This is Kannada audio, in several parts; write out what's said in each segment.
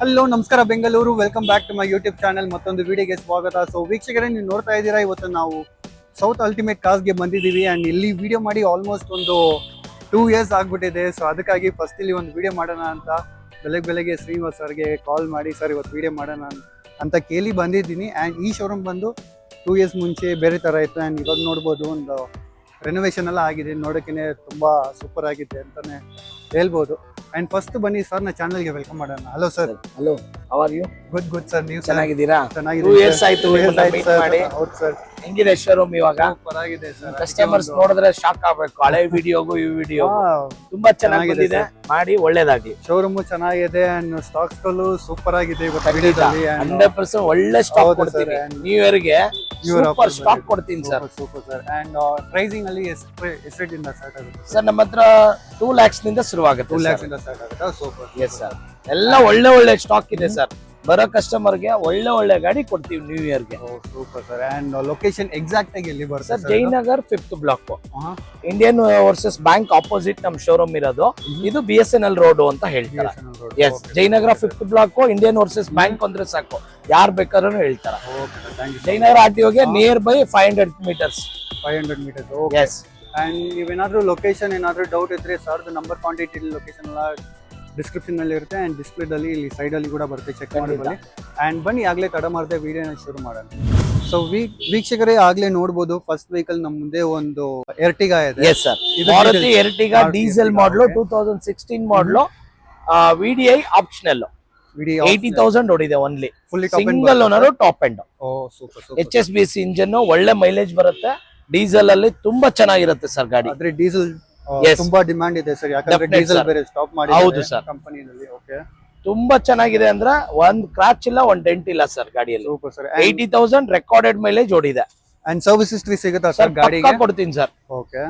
ಹಲೋ ನಮಸ್ಕಾರ Bengaluru, welcome back to my YouTube channel. ಮತ್ತೊಂದು ವಿಡಿಯೋಗೆ ಸ್ವಾಗತ. ಸೊ ವೀಕ್ಷಕರೇ, ನೀವು ನೋಡ್ತಾ ಇದ್ದೀರಾ, ಇವತ್ತು ನಾವು ಸೌತ್ ಅಲ್ಟಿಮೇಟ್ ಕಾರ್ಸ್ಗೆ ಬಂದಿದ್ದೀವಿ. ಆ್ಯಂಡ್ ಇಲ್ಲಿ ವಿಡಿಯೋ ಮಾಡಿ ಆಲ್ಮೋಸ್ಟ್ ಒಂದು 2 years ಆಗ್ಬಿಟ್ಟಿದೆ. ಸೊ ಅದಕ್ಕಾಗಿ ಫಸ್ಟ್ ಇಲ್ಲಿ ಒಂದು ವಿಡಿಯೋ ಮಾಡೋಣ ಅಂತ ಬೆಳಗ್ಗೆ ಶ್ರೀನಿವಾಸ್ ಸರ್ಗೆ ಕಾಲ್ ಮಾಡಿ, ಸರ್ ಇವತ್ತು ವಿಡಿಯೋ ಮಾಡೋಣ ಅಂತ ಕೇಳಿ ಬಂದಿದ್ದೀನಿ. ಆ್ಯಂಡ್ ಈ ಶೋರೂಮ್ ಬಂದು 2 years ಮುಂಚೆ ಬೇರೆ ಥರ ಇತ್ತು. ಆ್ಯಂಡ್ ಇವಾಗ ನೋಡ್ಬೋದು ಒಂದು ರೆನೋವೇಷನ್ ಎಲ್ಲ ಆಗಿದೆ, ನೋಡೋಕೆ ತುಂಬ ಸೂಪರ್ ಆಗಿದೆ ಅಂತಲೇ ಹೇಳ್ಬೋದು. ಅಂಡ್ ಫಸ್ಟ್ ಬನ್ನಿ ಸರ್ ನ ಚಾನಲ್ಗೆ ವೆಲ್ಕಮ್ ಮಾಡೋಣ. Hello sir. Hello, how are you? Good sir. ನೀವು ಚೆನ್ನಾಗಿದ್ದೀರಾ? 2 years ಆಯ್ತು ಮೀಟ್ ಮಾಡಿ. ಹೌದು ಸರ್. ಹೆಂಗಿದೆ ಶೋರೂಮ್ ಇವಾಗ? ಸೂಪರ್ ಆಗಿದೆ ಸರ್. ಕಸ್ಟಮರ್ಸ್ ನೋಡಿದ್ರೆ ಶಾಕ್ ಆಗ್ಬೇಕು. ಹಳೆ ವಿಡಿಯೋಗೂ ಈ ವಿಡಿಯೋ ತುಂಬಾ ಚೆನ್ನಾಗಿ ಬಂದಿದೆ. ಮಾಡಿ ಒಳ್ಳೇದಾಗ್ಲಿ. ಶೋರೂಮ್ ಚೆನ್ನಾಗಿದೆ ಅಂಡ್ ಸ್ಟಾಕ್ಸ್ ಗಳು ಸೂಪರ್ ಆಗಿದೆ. 100% ಒಳ್ಳೆ ಸ್ಟಾಕ್ ಕೊಡ್ತೀನಿ. ನ್ಯೂ ಇಯರ್ ಗೆ ಸೂಪರ್ ಸ್ಟಾಕ್ ಕೊಡ್ತೀನಿ sir. Super sir. And pricing ಅಲ್ಲಿ ಎಷ್ಟಿಂದ ಸ್ಟಾರ್ಟ್ ಆಗುತ್ತೆ ಸರ್? ನಮ್ಮ ಹತ್ರ 2 lakhs ನಿಂದ ಶುರುವಾಗುತ್ತೆ. 2 lakhs ಇಂದ ಸ್ಟಾರ್ಟ್ ಆಗುತ್ತೆ. ಸೂಪರ್. ಎಸ್ ಸರ್, ಎಲ್ಲ ಒಳ್ಳೆ ಸ್ಟಾಕ್ ಇದೆ ಸರ್. ಬರೋ ಕಸ್ಟಮರ್ ಗೆ ಒಳ್ಳೆ ಗಾಡಿ ಕೊಡ್ತೀವಿ ನ್ಯೂ ಇಯರ್ ಗೆ. Super sir. And location exact ಆಗಿ ಎಲ್ಲಿ ಬರುತ್ತೆ sir? Jayanagar 5th block, Indian overseas bank opposite ನಮ್ ಶೋರೂಮ್ ಇರೋದು. ಇದು BSNL ರೋಡ್ ಅಂತ ಹೇಳ್ತಾರೆ. Yes, Jayanagar 5th block, Indian overseas bank ಅಂದ್ರೆ ಸಾಕು, ಯಾರು ಬೇಕಾದ್ರೂ ಹೇಳ್ತಾರೆ. ಜಯನಗರ RTOಗೆ nearby 500 meters. 500 meters. Yes. And ನೀವೇನಾದ್ರೂ ಲೊಕೇಶನ್ ಏನಾದ್ರೂ ಡೌಟ್ ಇದ್ರೆ ಸರ್ದು ನಂಬರ್, ಕಾಂಟ್ಯಾಕ್ಟ್, ಲೊಕೇಶನ್ ಎಲ್ಲ ಡಿಸ್ಕ್ರಿಪ್ಷನ್ ನಲ್ಲಿ ಇರುತ್ತೆ. ಅಂಡ್ ಡಿಸ್ಪ್ಲೇದಲ್ಲಿ ಇಲ್ಲಿ ಸೈಡ್ ಅಲ್ಲಿ ಕೂಡ ಬರುತ್ತೆ, ಚೆಕ್ ಮಾಡಿ ಬನ್ನಿ. ಅಂಡ್ ಬನ್ನಿ, ಆಗ್ಲೇ ತಡ ಮಾಡದೆ ವಿಡಿಯೋನ ಶುರು ಮಾಡೋಣ. ಸೊ ವೀಕ್ಷಕರೇ, ಆಗ್ಲೇ ನೋಡ್ಬೋದು ಫಸ್ಟ್ ವೆಹಿಕಲ್ ನಮ್ಮ ಮುಂದೆ ಒಂದು ಎರ್ಟಿಗಾ ಇದೆ. Yes sir, Maruti Ertiga diesel ಮಾಡಲು, 2016 ಮಾಡಲು, VDI ಆಪ್ಷನಲ್. 80,000 ಓಡಿದೆ only. Single owner, top end. HSBC engine, ಒಳ್ಳೆ ಮೈಲೇಜ್ ಬರುತ್ತೆ. ಡೀಸೆಲ್ ಅಲ್ಲಿ ತುಂಬಾ ಚೆನ್ನಾಗಿರುತ್ತೆ ಸರ್ ಗಾಡಿ. ಆದ್ರೆ ಡೀಸೆಲ್ ತುಂಬಾ ಡಿಮಾಂಡ್ ಇದೆ ಸರ್, ಯಾಕಂದ್ರೆ ಡೀಸೆಲ್ ಬೇರೆ ಸ್ಟಾಪ್ ಮಾಡಿ. ಹೌದು ಸರ್, ಕಂಪನಿಯಲ್ಲಿ. ಓಕೆ, ತುಂಬಾ ಚೆನ್ನಾಗಿದೆ. ಅಂದ್ರೆ ಒಂದ್ ಕ್ರಾಚ್ ಇಲ್ಲ, ಒಂದ್ ಡೆಂಟ್ ಇಲ್ಲ ಸರ್ ಗಾಡಿಯಲ್ಲಿ. Super sir. 80,000 ರೆಕಾರ್ಡೆಡ್ ಮೈಲೇಜ್ ಓಡಿದೆ. ಅಂಡ್ ಸರ್ವಿಸ್ ಹಿಸ್ಟ್ರಿ ಸಿಗುತ್ತಾ ಸರ್ ಗಾಡಿಗೆ? ಕೊಡ್ತೀನಿ ಸರ್. ಓಕೆ.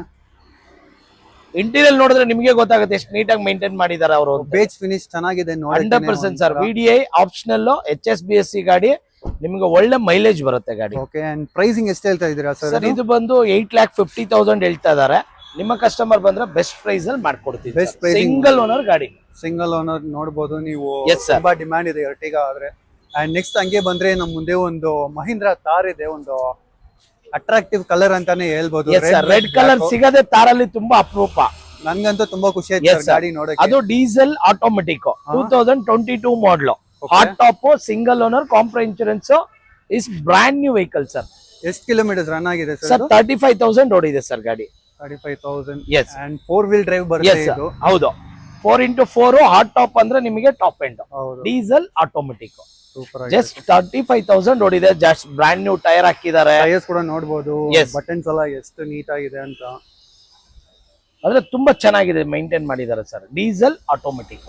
ಇಂಟೀರಿಯರ್ ನೋಡಿದ್ರೆ ನಿಮಗೆ ಗೊತ್ತಾಗುತ್ತೆ ಎಷ್ಟು ನೀಟಾಗಿ ಮೇಂಟೈನ್ ಮಾಡಿದ್ದಾರೆ ಅವರು. ಬೇಜ್ ಫಿನಿಶ್ ಚೆನ್ನಾಗಿದೆ ನೋಡಿ. 100% ಸರ್. VDI ಆಪ್ಷನಲ್, HSBC ಗಾಡಿ, ನಿಮ್ಗೆ ಒಳ್ಳೆ ಮೈಲೇಜ್ ಬರುತ್ತೆ ಗಾಡಿ. ಓಕೆ. ಅಂಡ್ ಪ್ರೈಸಿಂಗ್ ಎಷ್ಟು ಹೇಳ್ತಾ ಇದೀರಾ ಸರ್? ಇದು ಬಂದು 8,50,000 ಹೇಳ್ತಾ ಇದಾರೆ. ನಿಮ್ಮ ಕಸ್ಟಮರ್ ಬಂದ್ರೆ ಬೆಸ್ಟ್ ಪ್ರೈಸ್ ಅಲ್ಲಿ ಮಾಡ್ಕೊಡ್ತೀವಿ. ಸಿಂಗಲ್ ಓನರ್ ಗಾಡಿ. ಸಿಂಗಲ್ ಓನರ್ ನೋಡಬಹುದು ನೀವು. ತುಂಬಾ ಡಿಮ್ಯಾಂಡ್ ಇದೆ ಎರ್ಟಿಗಾ ಆದ್ರೆ. ಅಂಡ್ ನೆಕ್ಸ್ಟ್ ಹಂಗೆ ಬಂದ್ರೆ ನಮ್ ಮುಂದೆ ಒಂದು ಮಹೀಂದ್ರ ಥಾರ್ ಇದೆ, ಒಂದು ಅಟ್ರಾಕ್ಟಿವ್ ಕಲರ್ ಅಂತಾನೆ ಹೇಳ್ಬೋದು. ರೆಡ್ ಕಲರ್ ಸಿಗದೆ ತಾರಲ್ಲಿ ತುಂಬಾ ಅಪರೂಪ. ನನ್ಗಂತೂ ತುಂಬಾ ಖುಷಿ ಆಯ್ತು ಗಾಡಿ ನೋಡಕ್ಕೆ. ಅದು diesel automatic, 2022 model, hot top, single owner, compre insurance, is brand new vehicle sir. ಎಷ್ಟು ಕಿಲೋಮೀಟರ್ಸ್ ರನ್ ಆಗಿದೆ ಸರ್? 35,000 ಓಡಿದೆ ಸರ್ ಗಾಡಿ. 35,000. ಎಸ್. ಅಂಡ್ 4-wheel ಡ್ರೈವ್ ಬರುತ್ತೆ ಇದು. ಹೌದು, 4x4 ಹಾಟ್ ಟಾಪ್ ಅಂದ್ರೆ ನಿಮಗೆ top end. Diesel automatic. Just 35,000 ಓಡಿದೆ. ಜಸ್ಟ್ ಬ್ರಾಂಡ್ ನ್ಯೂ ಟೈರ್ ಹಾಕಿದ್ದಾರೆ. ಟೈರ್ಸ್ ಕೂಡ ನೋಡಬಹುದು. ಬಟನ್ಸ್ ಎಲ್ಲ ಎಷ್ಟು ನೀಟ್ ಆಗಿದೆ ಅಂತ. ಅಂದ್ರೆ ತುಂಬಾ ಚೆನ್ನಾಗಿದೆ, ಮೈಂಟೈನ್ ಮಾಡಿದ್ದಾರೆ ಸರ್. ಡೀಸೆಲ್ ಆಟೋಮೆಟಿಕ್,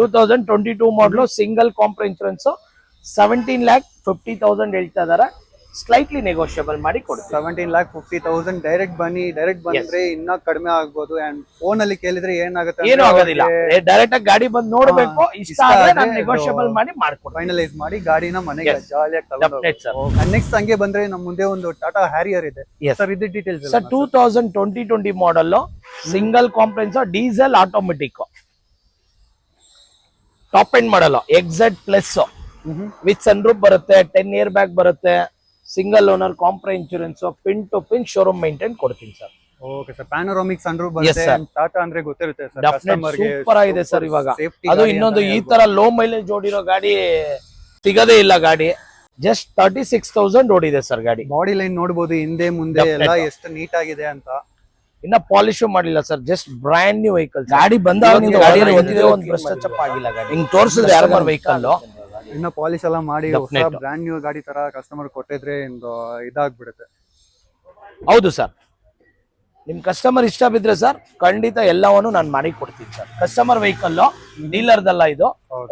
2022 ಮಾಡಲು, ಸಿಂಗಲ್ ಕಾಂಪ್ರ ಇನ್ಶೂರೆನ್ಸ್, 17,50,000 ಹೇಳ್ತಾ ಇದಾರೆ. ಸ್ಲೈಟ್ಲಿ ನೆಗೋಷಿಯಬಲ್ ಮಾಡಿ ಕೊಡ್ತೀವಿ. 17,50,000. ಡೈರೆಕ್ಟ್ ಬಂದ್ರೆ ಇನ್ನ ಕಡಿಮೆ ಆಗ್ಬೋದು. ಅಂಡ್ ಫೋನ್ ಅಲ್ಲಿ ಕೇಳಿದ್ರೆ ಏನಾಗುತ್ತೆ? ಏನು ಆಗೋದಿಲ್ಲ. ಡೈರೆಕ್ಟ್ ಆಗಿ ಗಾಡಿ ಬಂದು ನೋಡ್ಬೇಕು, ಇಷ್ಟ ಆದ್ರೆ ನಾನು ನೆಗೋಷಿಯಬಲ್ ಮಾಡಿ ಮಾಡ್ಕೊಡ್ತೀನಿ. ಫೈನಲೈಸ್ ಮಾಡಿ ಗಾಡಿನ ಮನೆಗೆ ಜಾಲಿಯಾಗಿ ತಗೊಂಡು. ನೆಕ್ಸ್ಟ್ ಹಂಗೆ ಬಂದ್ರೆ ನಮ್ಮ ಮುಂದೆ ಒಂದು ಟಾಟಾ ಹ್ಯಾರಿಯರ್ ಇದೆ ಸರ್. ಇದು details sir? 2020 model, single comprehensive, diesel automatic, top end model, XZ plus with sunroof ಬರುತ್ತೆ, 10 ಇಯರ್ ಬ್ಯಾಗ್ ಬರುತ್ತೆ, single owner, compre insurance, pin to pin showroom maintain ಕೊಡ್ತೀನಿ sir. Okay sir. Panoramic sunroof ಬರುತ್ತೆ. ಟಾಟಾ ಅಂದ್ರೆ ಗೊತ್ತಿರುತ್ತೆ ಸರ್ ಕಸ್ಟಮರ್ ಗೆ. ಸೂಪರ್ ಆಗಿದೆ ಸರ್. ಇವಾಗ ಅದು ಇನ್ನೊಂದು ಈ ತರ ಲೋ ಮೈಲೇಜ್ ಓಡಿರೋ ಗಾಡಿ ಸಿಗದೇ ಇಲ್ಲ ಗಾಡಿ. ಜಸ್ಟ್ 36,000 ಓಡಿದೆ ಸರ್ ಗಾಡಿ. ಬಾಡಿ ಲೈನ್ ನೋಡಬಹುದು, ಹಿಂದೆ ಮುಂದೆ ಎಲ್ಲ ಎಷ್ಟು ನೀಟ್ ಆಗಿದೆ ಅಂತ. ಇನ್ನ ಪಾಲಿಶ್ ಮಾಡಿಲ್ಲ sir, just brand new vehicle. ಗಾಡಿ ಬಂದಾಗ ಒಂದು ಭ್ರಷ್ಟಾಚಾರ ಆಗಿಲ್ಲ ಗಾಡಿ. ಹಿಂಗ್ ತೋರಿಸಿದ್ರೆ ಯಾರು ವೆಹಿಕಲ್ ಇನ್ನ ಪಾಲಿಶ್ ಎಲ್ಲ ಮಾಡಿ ಬ್ರಾಂಡ್ ನ್ಯೂ ಗಾಡಿ ತರ ಕಸ್ಟಮರ್ ಕೊಟ್ಟಿದ್ರೆ ಇದಾಗ್ಬಿಡುತ್ತೆ. ಹೌದು ಸರ್. ನಿಮ್ ಕಸ್ಟಮರ್ ಇಷ್ಟ ಬಿದ್ರೆ ಸರ್ ಖಂಡಿತ ಎಲ್ಲವನ್ನು ನಾನು ಮಾಡಿ ಕೊಡ್ತೀನಿ ಸರ್. ಕಸ್ಟಮರ್ ವೆಹಿಕಲ್, ಡೀಲರ್ದಲ್ಲ ಇದು.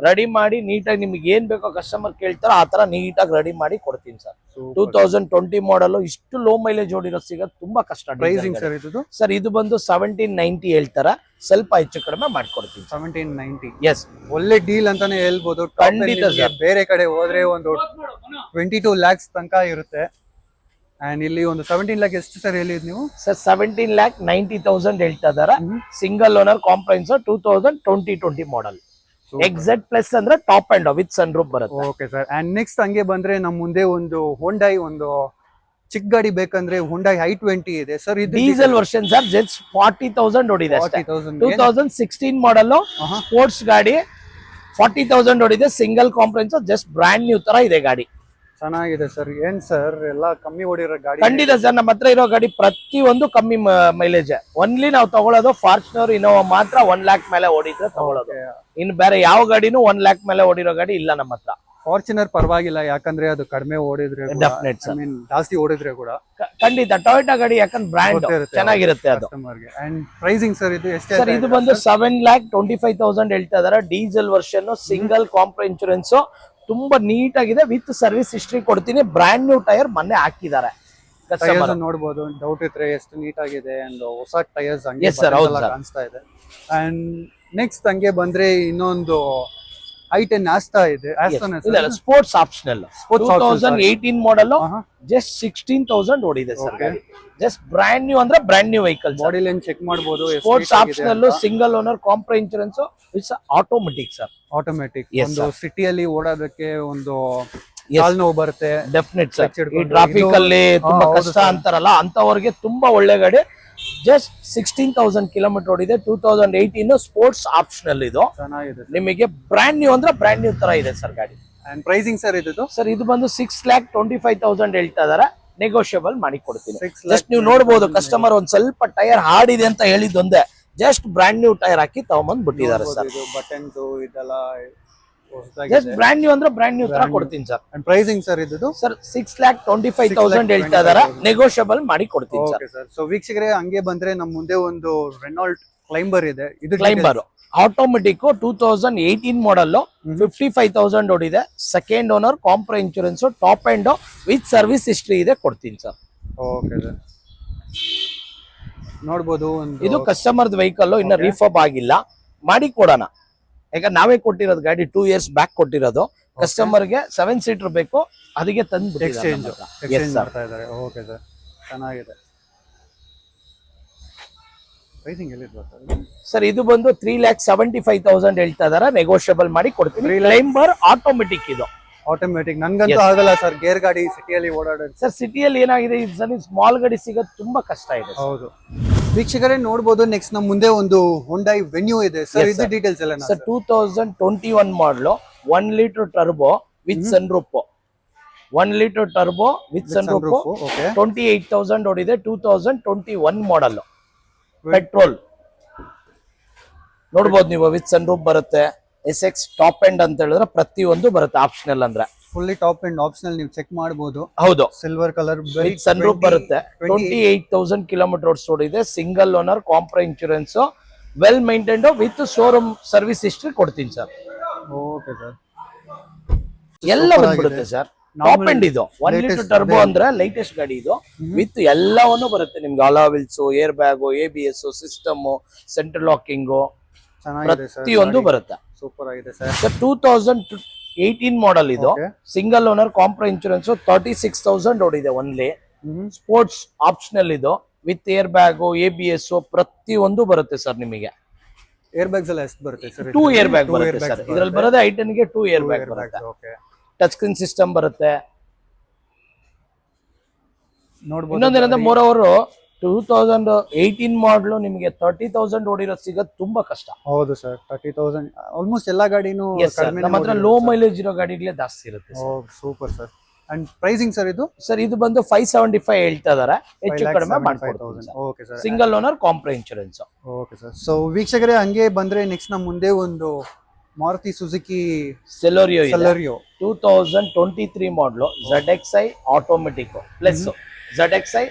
ರೆಡಿ ಮಾಡಿ ನೀಟಾಗಿ ನಿಮ್ಗೆ ಏನ್ ಬೇಕೋ ಕಸ್ಟಮರ್ ಕೇಳ್ತಾರೋ ಆ ತರ ನೀಟಾಗಿ ರೆಡಿ ಮಾಡಿ ಕೊಡ್ತೀನಿ ಸರ್. 2020 ಮಾಡಲ್, ಇಷ್ಟು ಲೋ ಮೈಲೇಜ್ ಓಡಿರೋ ಸಿಗೋದು ತುಂಬಾ ಕಷ್ಟ. ಪ್ರೈಸಿಂಗ್ ಸರ್ ಇದು? ಸರ್ ಇದು ಬಂದು 1790 ಹೇಳ್ತಾರೆ, ಸ್ವಲ್ಪ ಹೆಚ್ಚು ಕಡಿಮೆ ಮಾಡ್ಕೊಡ್ತೀನಿ. 1790. ಎಸ್, ಒಳ್ಳೆ ಡೀಲ್ ಅಂತಾನೆ ಹೇಳ್ಬೋದು. ಖಂಡಿತ ಸರ್. ಬೇರೆ ಕಡೆ ಹೋದ್ರೆ ಒಂದು 22 lakhs ತನಕ ಇರುತ್ತೆ. ಅಂಡ್ ಇಲ್ಲಿ ಒಂದು 17 lakh ಎಷ್ಟು ಸರ್ ಹೇಳಿದ್ ನೀವು? ಸರ್ 17,90,000 ಹೇಳ್ತಾ ಇದಾರೆ. Single owner, compre insurance, 2020 model. ಎಕ್ಸೆಟ್ ಪ್ಲಸ್ ಅಂದ್ರೆ top and with sun roof ಬರುತ್ತೆ. Okay sir. ಅಂಡ್ ನೆಕ್ಸ್ಟ್ ಹಂಗೆ ಬಂದ್ರೆ ನಮ್ ಮುಂದೆ ಒಂದು ಹೊಂಡೈ ಒಂದು ಚಿಕ್ಕ ಗಾಡಿ ಬೇಕಂದ್ರೆ ಹೊಂಡೈ i20 ಇದೆ ಸರ್. ಇದು ಡೀಸೆಲ್ ವರ್ಷನ್ ಸರ್, ಜಸ್ಟ್ 40,000 ಓಡಿದೆ ಅಷ್ಟೇ. 40,000 2016 ಮಾಡಲ್ ಸ್ಪೋರ್ಟ್ಸ್ ಗಾಡಿ, 40,000 ಓಡಿದೆ, ಸಿಂಗಲ್ ಕಾಂಪ್ರೆನ್ಸ್, ಜಸ್ಟ್ ಬ್ರ್ಯಾಂಡ್ ನ್ಯೂ ತರ ಇದೆ ಗಾಡಿ. ಚೆನ್ನಾಗಿದೆ ಸರ್. ಏನ್ ಸರ್ ಎಲ್ಲ ಕಮ್ಮಿ ಓಡಿರೋ ಗಾಡಿ? ಖಂಡಿತ ಸರ್, ನಮ್ಮ ಹತ್ರ ಇರೋ ಗಾಡಿ ಪ್ರತಿ ಒಂದು ಕಮ್ಮಿ ಮೈಲೇಜ್. ಓನ್ಲಿ ನಾವು ತಗೊಳ್ಳೋದು ಫಾರ್ಚುನರ್ ಇನೋವಾ ಮಾತ್ರ 1 lakh ಮೇಲೆ ಓಡಿದ್ರೆ ತಗೊಳ್ಳೋದು. ಇನ್ನು ಬೇರೆ ಯಾವ ಗಾಡಿನೂ 1 lakh ಮೇಲೆ ಓಡಿರೋ ಗಾಡಿ ಇಲ್ಲ ನಮ್ಮ ಹತ್ರ. ಫಾರ್ಚುನರ್ ಪರವಾಗಿಲ್ಲ, ಯಾಕಂದ್ರೆ ಅದು ಕಡಿಮೆ ಓಡಿದ್ರೆ ಡೆಫಿನೆಟ್ ಸರ್, ಜಾಸ್ತಿ ಓಡಿದ್ರೆ ಕೂಡ ಖಂಡಿತ ಟೊಯೋಟಾ ಗಾಡಿ ಯಾಕಂದ್ರೆ ಬ್ರ್ಯಾಂಡ್ ಚೆನ್ನಾಗಿರುತ್ತೆ ಅದು. ಅಂಡ್ ಪ್ರೈಸಿಂಗ್ ಸರ್ ಇದು ಎಷ್ಟು ಸರ್? ಇದು ಬಂದು 7,25,000 ಹೇಳ್ತಾ ಇದಾರೆ. Diesel version, single compre insurance, ತುಂಬಾ ನೀಟ್ ಆಗಿದೆ, ವಿತ್ ಸರ್ವಿಸ್ ಹಿಸ್ಟ್ರಿ ಕೊಡ್ತೀನಿ. ಬ್ರ್ಯಾಂಡ್ ನ್ಯೂ ಟೈರ್ ಮೊನ್ನೆ ಹಾಕಿದ್ದಾರೆ. ನೋಡಬಹುದು, ಡೌಟ್ ಇದ್ರೆ ಎಷ್ಟು ನೀಟ್ ಆಗಿದೆ. ಅಂಡ್ ಹೊಸ ಟೈರ್ಸ್ ಕಾಣಿಸ್ತಾ ಇದೆ. ಅಂಡ್ ನೆಕ್ಸ್ಟ್ ಹಂಗೆ ಬಂದ್ರೆ ಇನ್ನೊಂದು i10 ಆಸ್ತಾ ಇದೆ. ಸ್ಪೋರ್ಟ್ಸ್ ಆಪ್ಷನಲ್ 2018 ಮಾಡಲ್, ಜಸ್ಟ್ 16,000 ಓಡಿದೆ ಸರ್. ಜಸ್ಟ್ ಬ್ರ್ಯಾಂಡ್ ನ್ಯೂ ಅಂದ್ರೆ brand new vehicle. Body line check ಮಾಡಬಹುದು. Sports optional, single owner, compre insurance, it's automatic sir. Automatic. ಒಂದು ಸಿಟಿಯಲ್ಲಿ ಓಡೋದಕ್ಕೆ ಒಂದು ಕಾಲ್ ನೋವು ಬರುತ್ತೆ. Definite sir. ಈ ಟ್ರಾಫಿಕ್ ಅಲ್ಲಿ ತುಂಬಾ ಕಷ್ಟ ಅಂತಾರಲ್ಲ, ಅಂತವರಿಗೆ ತುಂಬಾ ಒಳ್ಳೆ ಗಾಡಿ. ಜಸ್ಟ್ 16,000 ಕಿಲೋಮೀಟರ್ ಓಡಿದೆ. 2018 ಸ್ಪೋರ್ಟ್ಸ್ ಆಪ್ಷನಲ್. ಇದು ಚೆನ್ನಾಗಿದೆ ನಿಮಗೆ ಬ್ರ್ಯಾಂಡ್ ನ್ಯೂ ಅಂದ್ರೆ ಬ್ರ್ಯಾಂಡ್ ನ್ಯೂ ತರ ಇದೆ ಸರ್ ಗಾಡಿ. ಅಂಡ್ ಪ್ರೈಸಿಂಗ್ ಸರ್ ಇದು? ಸರ್ ಇದು ಬಂದು 6,25,000 ಹೇಳ್ತಾ ಇದಾರೆ. ನೆಗೋಷಿಯಬಲ್ ಮಾಡಿ ಕೊಡ್ತೀನಿ. ಜಸ್ಟ್ ನೀವು ನೋಡಬಹುದು, ಕಸ್ಟಮರ್ ಒಂದ್ ಸ್ವಲ್ಪ ಟೈರ್ ಹಾರ್ಡ್ ಇದೆ ಅಂತ ಹೇಳಿದೊಂದೇ, ಜಸ್ಟ್ ಬ್ರ್ಯಾಂಡ್ ನ್ಯೂ ಟೈರ್ ಹಾಕಿ ತಗೊಂಬಂದ್ ಬಿಟ್ಟಿದ್ದಾರೆ ಸರ್. ಬಟನ್ಸ್ ಇದೆಲ್ಲ ಜಸ್ಟ್ ಬ್ರ್ಯಾಂಡ್ ನ್ಯೂ ಅಂದ್ರೆ ಬ್ರ್ಯಾಂಡ್ ನ್ಯೂ ತರ ಕೊಡ್ತೀನಿ ಸರ್. ಅಂಡ್ ಪ್ರೈಸಿಂಗ್ ಸರ್ ಇದು? ಸರ್ 6,25,000 ಹೇಳ್ತಾ ಇದಾರೆ. ನೆಗೋಷಿಯಬಲ್ ಮಾಡಿ ಕೊಡ್ತೀನಿ ಸರ್. ಸೊ ವೀಕ್ಷಕರೇ, ಹಂಗೆ ಬಂದ್ರೆ ನಮ್ ಮುಂದೆ ಒಂದು ರೆನಾಲ್ಟ್ ಕ್ಲೈಂಬರ್ ಇದೆ. ಇದು ಕ್ಲೈಂಬರ್ ಆಟೋಮೆಟಿಕ್ 2018 ಮಾಡಲ್, 55,000 ಓಡಿದೆ. Second owner, compre insurance, top and with service history ಇದೆ, ಕೊಡ್ತೀನಿ ಸರ್. Okay sir. ನೋಡಬಹುದು, ಇದು ಕಸ್ಟಮರ್ ವೆಹಿಕಲ್, ಇನ್ನ ರೀಫಬ್ ಆಗಿಲ್ಲ, ಮಾಡಿ ಕೊಡೋಣ. ಯಾಕಂದ್ರೆ ನಾವೇ ಕೊಟ್ಟಿರೋದು ಗಾಡಿ, 2 years ಬ್ಯಾಕ್ ಕೊಟ್ಟಿರೋದು. ಕಸ್ಟಮರ್ ಗೆ 7 ಸೀಟರ್ ಬೇಕು, ಅದಕ್ಕೆ ತಂದು ಎಕ್ಸ್ಚೇಂಜ್ ಮಾಡ್ತಾ ಇದ್ದಾರೆ. ಓಕೆ ಸರ್, ಚೆನ್ನಾಗಿದೆ. ಪ್ರೈಸಿಂಗ್ ಎಲ್ಲಿದೆ ಸರ್? ಇದು ಬಂದು 3,75,000 ಹೇಳ್ತಾ ಇದಾರೆ. ನೆಗೋಷಿಯಬಲ್ ಮಾಡಿ ಕೊಡ್ತೀವಿ. Climber automatic. ಇದು ಆಟೋಮೆಟಿಕ್ ನನ್ಗಂತೂ ಆಗಲ್ಲ ಸರ್, ಗೇರ್ ಗಾಡಿ ಸಿಟಿಯಲ್ಲಿ ಓಡಾಡೋದು. ಸರ್ ಸಿಟಿಯಲ್ಲಿ ಏನಾಗಿದೆ, ಸ್ಮಾಲ್ ಗಾಡಿ ಸಿಗೋದು ತುಂಬಾ ಕಷ್ಟ ಇದೆ. ಹೌದು ವೀಕ್ಷಕರೇ, ನೋಡಬಹುದು. ನೆಕ್ಸ್ಟ್ ನಮ್ ಮುಂದೆ ಒಂದು ಹೊಂಡೈ ವೆನ್ಯೂ ಇದೆ ಸರ್. ಇದು ಡೀಟೇಲ್ಸ್ ಎಲ್ಲ sir 2021 model, 1 litre turbo with sun roof. 1 litre turbo with sun roof, 28,000 ಓಡಿದೆ. 2021 ಮಾಡಲ್, ಪೆಟ್ರೋಲ್. ನೋಡ್ಬೋದು ನೀವು, ವಿತ್ ಸನ್ ರೂಫ್ ಬರುತ್ತೆ. SX ಟಾಪ್ ಎಂಡ್ ಅಂತ ಹೇಳಿದ್ರೆ ಪ್ರತಿಯೊಂದು ಬರುತ್ತೆ. ಆಪ್ಷನಲ್ ಅಂದ್ರೆ ಫುಲ್ಲಿ ಟಾಪ್ ಎಂಡ್ ಆಪ್ಷನಲ್, ನೀವು ಚೆಕ್ ಮಾಡಬಹುದು. ಹೌದು, ಸಿಲ್ವರ್ ಕಲರ್ ಸನ್ ರೂಫ್ ಬರುತ್ತೆ. 28,000 ಕಿಲೋಮೀಟರ್ ಓಡಿದೆ. Single owner, compre insurance, well maintained with showroom service history ಕೊಡ್ತೀನಿ ಸರ್. ಓಕೆ ಸರ್, ಎಲ್ಲ ಬಂದ್ಬಿಡುತ್ತೆ ಸರ್. ಟಾಪ್ ಎಂಡ್ ಇದು 1 ಲೀಟರ್ ಟರ್ಬೋ ಅಂದ್ರೆ ಲೈಟೆಸ್ಟ್ ಗಾಡಿ ಇದು. ವಿತ್ ಎಲ್ಲವನ್ನು ಬರುತ್ತೆ ನಿಮ್ಗೆ. ಅಲಾ wheels, air bag, ABS system, central locking, ಪ್ರತಿಯೊಂದು ಬರುತ್ತೆ. ಸೂಪರ್ ಆಗಿದೆ ಸರ್. 2018 ಮಾಡಲ್ ಇದು. ಸಿಂಗಲ್ ಓನರ್, ಕಾಂಪ್ರ ಇನ್ಶೂರೆನ್ಸ್, 36,000 ಓಡಿದೆ ಒನ್ಲಿ. ಸ್ಪೋರ್ಟ್ಸ್ ಆಪ್ಷನಲ್ ಇದು, ವಿತ್ ಏರ್ ಬ್ಯಾಗ್, ABS ಪ್ರತಿಯೊಂದು ಬರುತ್ತೆ ಸರ್. ನಿಮಗೆ ಏರ್ ಬ್ಯಾಗ್ಸ್ ಎಲ್ಲ ಎಷ್ಟು ಬರುತ್ತೆ ಸರ್? 2 ಏರ್ ಬ್ಯಾಗ್ ಬರುತ್ತೆ ಸರ್. ಇದರಲ್ಲಿ ಬರೋದೇ i10 ಗೆ 2 ಏರ್ ಬ್ಯಾಗ್ ಬರುತ್ತೆ. ಟಚ್ ಸ್ಕ್ರೀನ್ ಸಿಸ್ಟಮ್ ಬರುತ್ತೆ. ನೋಡ್ಬೋದು. ಇನ್ನೊಂದೇನಂದ್ರೆ ಮೋರ್ ಓವರ್ 2018 ಮಾಡಲು ನಿಮಗೆ 30,000 ಓಡಿರೋದು ಸಿಗೋದು ತುಂಬಾ ಕಷ್ಟ. ಹೌದು ಸರ್, 30,000 ಆಲ್ಮೋಸ್ಟ್ ಎಲ್ಲಾ ಗಾಡಿನೂ ನಮ್ಮ ಹತ್ರ ಲೋ ಮೈಲೇಜ್ ಇರೋ ಗಾಡಿಗಳೇ ಜಾಸ್ತಿ ಇರುತ್ತೆ. Super sir. And pricing sir ಇದು? ಸರ್ ಇದು ಬಂದು 575 ಹೇಳ್ತಾ ಇದಾರೆ. ಹೆಚ್ಚು ಕಡಿಮೆ ಮಾಡ್ಕೊಡ್ತೀನಿ. Okay sir. Single owner, compre insurance. Okay sir. So ವೀಕ್ಷಕರೇ, ಹಂಗೆ ಬಂದ್ರೆ ನೆಕ್ಸ್ಟ್ ನಮ್ಮ ಮುಂದೆ ಒಂದು ಮಾರುತಿ ಸುಜುಕಿ ಸೆಲೆರಿಯೋ. 2023 ಮಾಡಲು, ZXi automatic plus, ZXi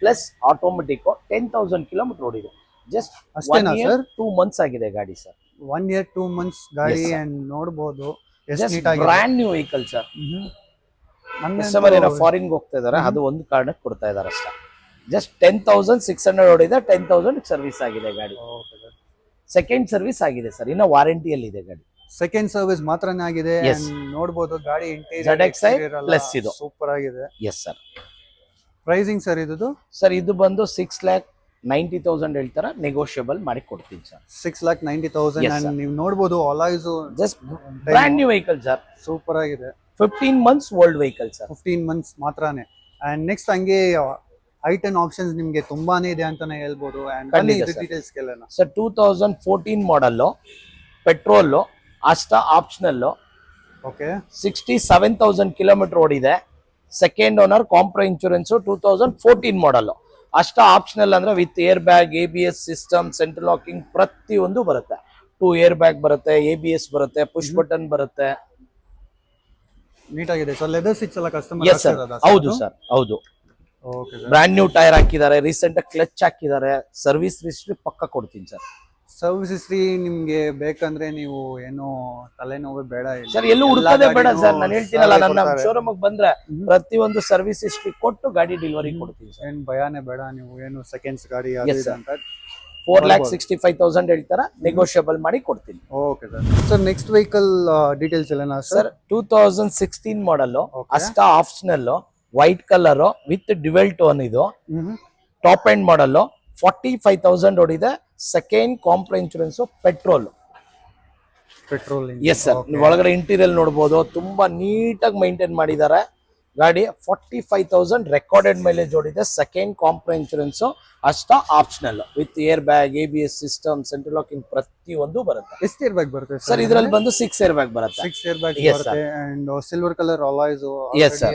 plus automatic, 10,000 kilometre ಓಡಿದೆ. ಜಸ್ಟ್ 1 year 2 months ಆಗಿದೆ ಗಾಡಿ ಸರ್. 1 year 2 months ಗಾಡಿ. ಅಂಡ್ ನೋಡಬಹುದು, brand new vehicle sir. Customer ಏನೋ ಫಾರಿನ್ ಹೋಗ್ತಾ ಇದಾರೆ, ಅದು ಒಂದು ಕಾರಣಕ್ಕೆ ಕೊಡ್ತಾ ಇದಾರೆ ಅಷ್ಟೇ. ಜಸ್ಟ್ 10,600 ಓಡಿದೆ. 10,000 ಸರ್ವಿಸ್ ಆಗಿದೆ ಗಾಡಿ. ಸೆಕೆಂಡ್ ಸರ್ವಿಸ್ ಆಗಿದೆ ಸರ್. ಇನ್ನ ವಾರಂಟಿಯಲ್ಲಿ ಇದೆ ಗಾಡಿ. ಸೆಕೆಂಡ್ ಸರ್ವಿಸ್ ಮಾತ್ರನೇ ಆಗಿದೆ. ನೋಡಬಹುದು ಗಾಡಿ ಇಂಟೀರಿಯರ್ ZXi ಪ್ಲಸ್ ಇದು ಸೂಪರ್ ಆಗಿದೆ. Yes sir. ಪ್ರೈಸಿಂಗ್ ಸರ್ ಇದು? ಸರ್ ಇದು ಬಂದು 6,00,000 90,000 ಹೇಳ್ತಾರ ನೆಗೋಷಿಯಬಲ್ ಮಾಡಿ ಕೊಡ್ತೀನಿ ಸರ್. 6,90,000 Yes, ಅಂಡ್ ನೀವು ನೋಡ್ಬೋದು alloys just brand new vehicle sir. Super ಆಗಿದೆ. 15 months old vehicle sir. 15 months ಮಾತ್ರನೇ. ಅಂಡ್ ನೆಕ್ಸ್ಟ್ ಹಂಗೆ i10 ಆಪ್ಷನ್ಸ್ ನಿಮ್ಗೆ ತುಂಬಾನೇ ಇದೆ ಅಂತಾನೆ ಹೇಳ್ಬೋದು. ಅಂಡ್ ಖಂಡಿತ sir. ಡೀಟೇಲ್ಸ್ ಕೇಳೋಣ. ಸರ್ 2014 ಮಾಡಲ್ ಪೆಟ್ರೋಲ್ ಅಷ್ಟ ಆಪ್ಷನಲ್, ಓಕೆ 67,000 ಕಿಲೋಮೀಟರ್ ಓಡಿದೆ. ಸೆಕೆಂಡ್ ಓನರ್, ಕಾಂಪ್ರಾ ಇನ್ಶೂರೆನ್ಸ್, 2014 ಮಾಡಲ್. ಅಷ್ಟ ಆಪ್ಷನಲ್ ಅಂದ್ರೆ with air bag, ABS system, central locking ಪ್ರತಿಯೊಂದು ಬರುತ್ತೆ. 2 ಏರ್ ಬ್ಯಾಗ್ ಬರುತ್ತೆ, ABS ಬರುತ್ತೆ, ಪುಷ್ ಬಟನ್ ಬರುತ್ತೆ. ನೀಟಾಗಿದೆ. ಸೊ ಲೆದರ್ ಸೀಟ್ಸ್ ಎಲ್ಲ ಕಸ್ಟಮರ್ ಎಸ್ ಸರ್, ಹೌದು ಸರ್, ಹೌದು. Okay sir. Brand new tyre ಹಾಕಿದ್ದಾರೆ, ರೀಸೆಂಟ್ ಆಗಿ ಕ್ಲಚ್ ಹಾಕಿದ್ದಾರೆ. ಸರ್ವಿಸ್ ಹಿಸ್ಟ್ರಿ ಪಕ್ಕ ಕೊಡ್ತೀನಿ ಸರ್. ಸರ್ವಿಸ್ ಹಿಸ್ಟ್ರಿ ನಿಮ್ಗೆ ಬೇಕಂದ್ರೆ ನೀವು ಏನು ತಲೆನೋವು ಬೇಡ ಇಲ್ಲ ಸರ್, ಎಲ್ಲೂ ಹುಡುಕೋದೇ ಬೇಡ ಸರ್. ನಾನು ಹೇಳ್ತೀನಲ್ಲ, ನನ್ನ ಶೋರೂಮ್ ಬಂದ್ರೆ ಪ್ರತಿಯೊಂದು ಸರ್ವಿಸ್ ಹಿಸ್ಟ್ರಿ ಕೊಟ್ಟು ಗಾಡಿ ಡೆಲಿವರಿ ಕೊಡ್ತೀನಿ ಸರ್. ಏನ್ ಭಯಾನೇ ಬೇಡ. ನೀವು ಏನು ಸೆಕೆಂಡ್ಸ್ ಗಾಡಿ ಅದು Yes, ಇದು sir. ಅಂತ 4,65,000 ಹೇಳ್ತಾರ, ನೆಗೋಷಿಯಬಲ್ ಮಾಡಿ ಕೊಡ್ತೀನಿ. Okay sir. Sir next vehicle details ಎಲ್ಲ ಸರ್ 2016 ಮಾಡಲ್, Okay. ಅಷ್ಟ optional, white colour with dual tone. ಇದು ಹ್ಮ್ ಟಾಪ್ ಎಂಡ್ ಮಾಡಲ್, 45,000 ಓಡಿದೆ. Second compre insurance, petrol. Petrol. Yes sir, ನೀವು ಒಳಗಡೆ ಇಂಟೀರಿಯರ್ ನೋಡಬಹುದು, ತುಂಬಾ ನೀಟಾಗಿ ಮೈಂಟೈನ್ ಮಾಡಿದ್ದಾರೆ. ಗಾಡಿ 45,000 ರೆಕಾರ್ಡೆಡ್ ಮೈಲೇಜ್ ಓಡಿದೆ. ಸೆಕೆಂಡ್ ಕಾಂಪ್ರಾ ಇನ್ಶೂರೆನ್ಸ್, ಅಷ್ಟ optional with air bag, ABS system, central locking ಪ್ರತಿಯೊಂದು ಬರುತ್ತೆ. ಎಷ್ಟು ಏರ್ ಬ್ಯಾಗ್ ಬರುತ್ತೆ ಸರ್ ಇದ್ರಲ್ಲಿ ಬಂದು 6 ಏರ್ ಬ್ಯಾಗ್ ಬರುತ್ತೆ. 6 ಏರ್ ಬ್ಯಾಗ್ Yes, ಬರುತ್ತೆ. And silver colour alloys. Yes, sir.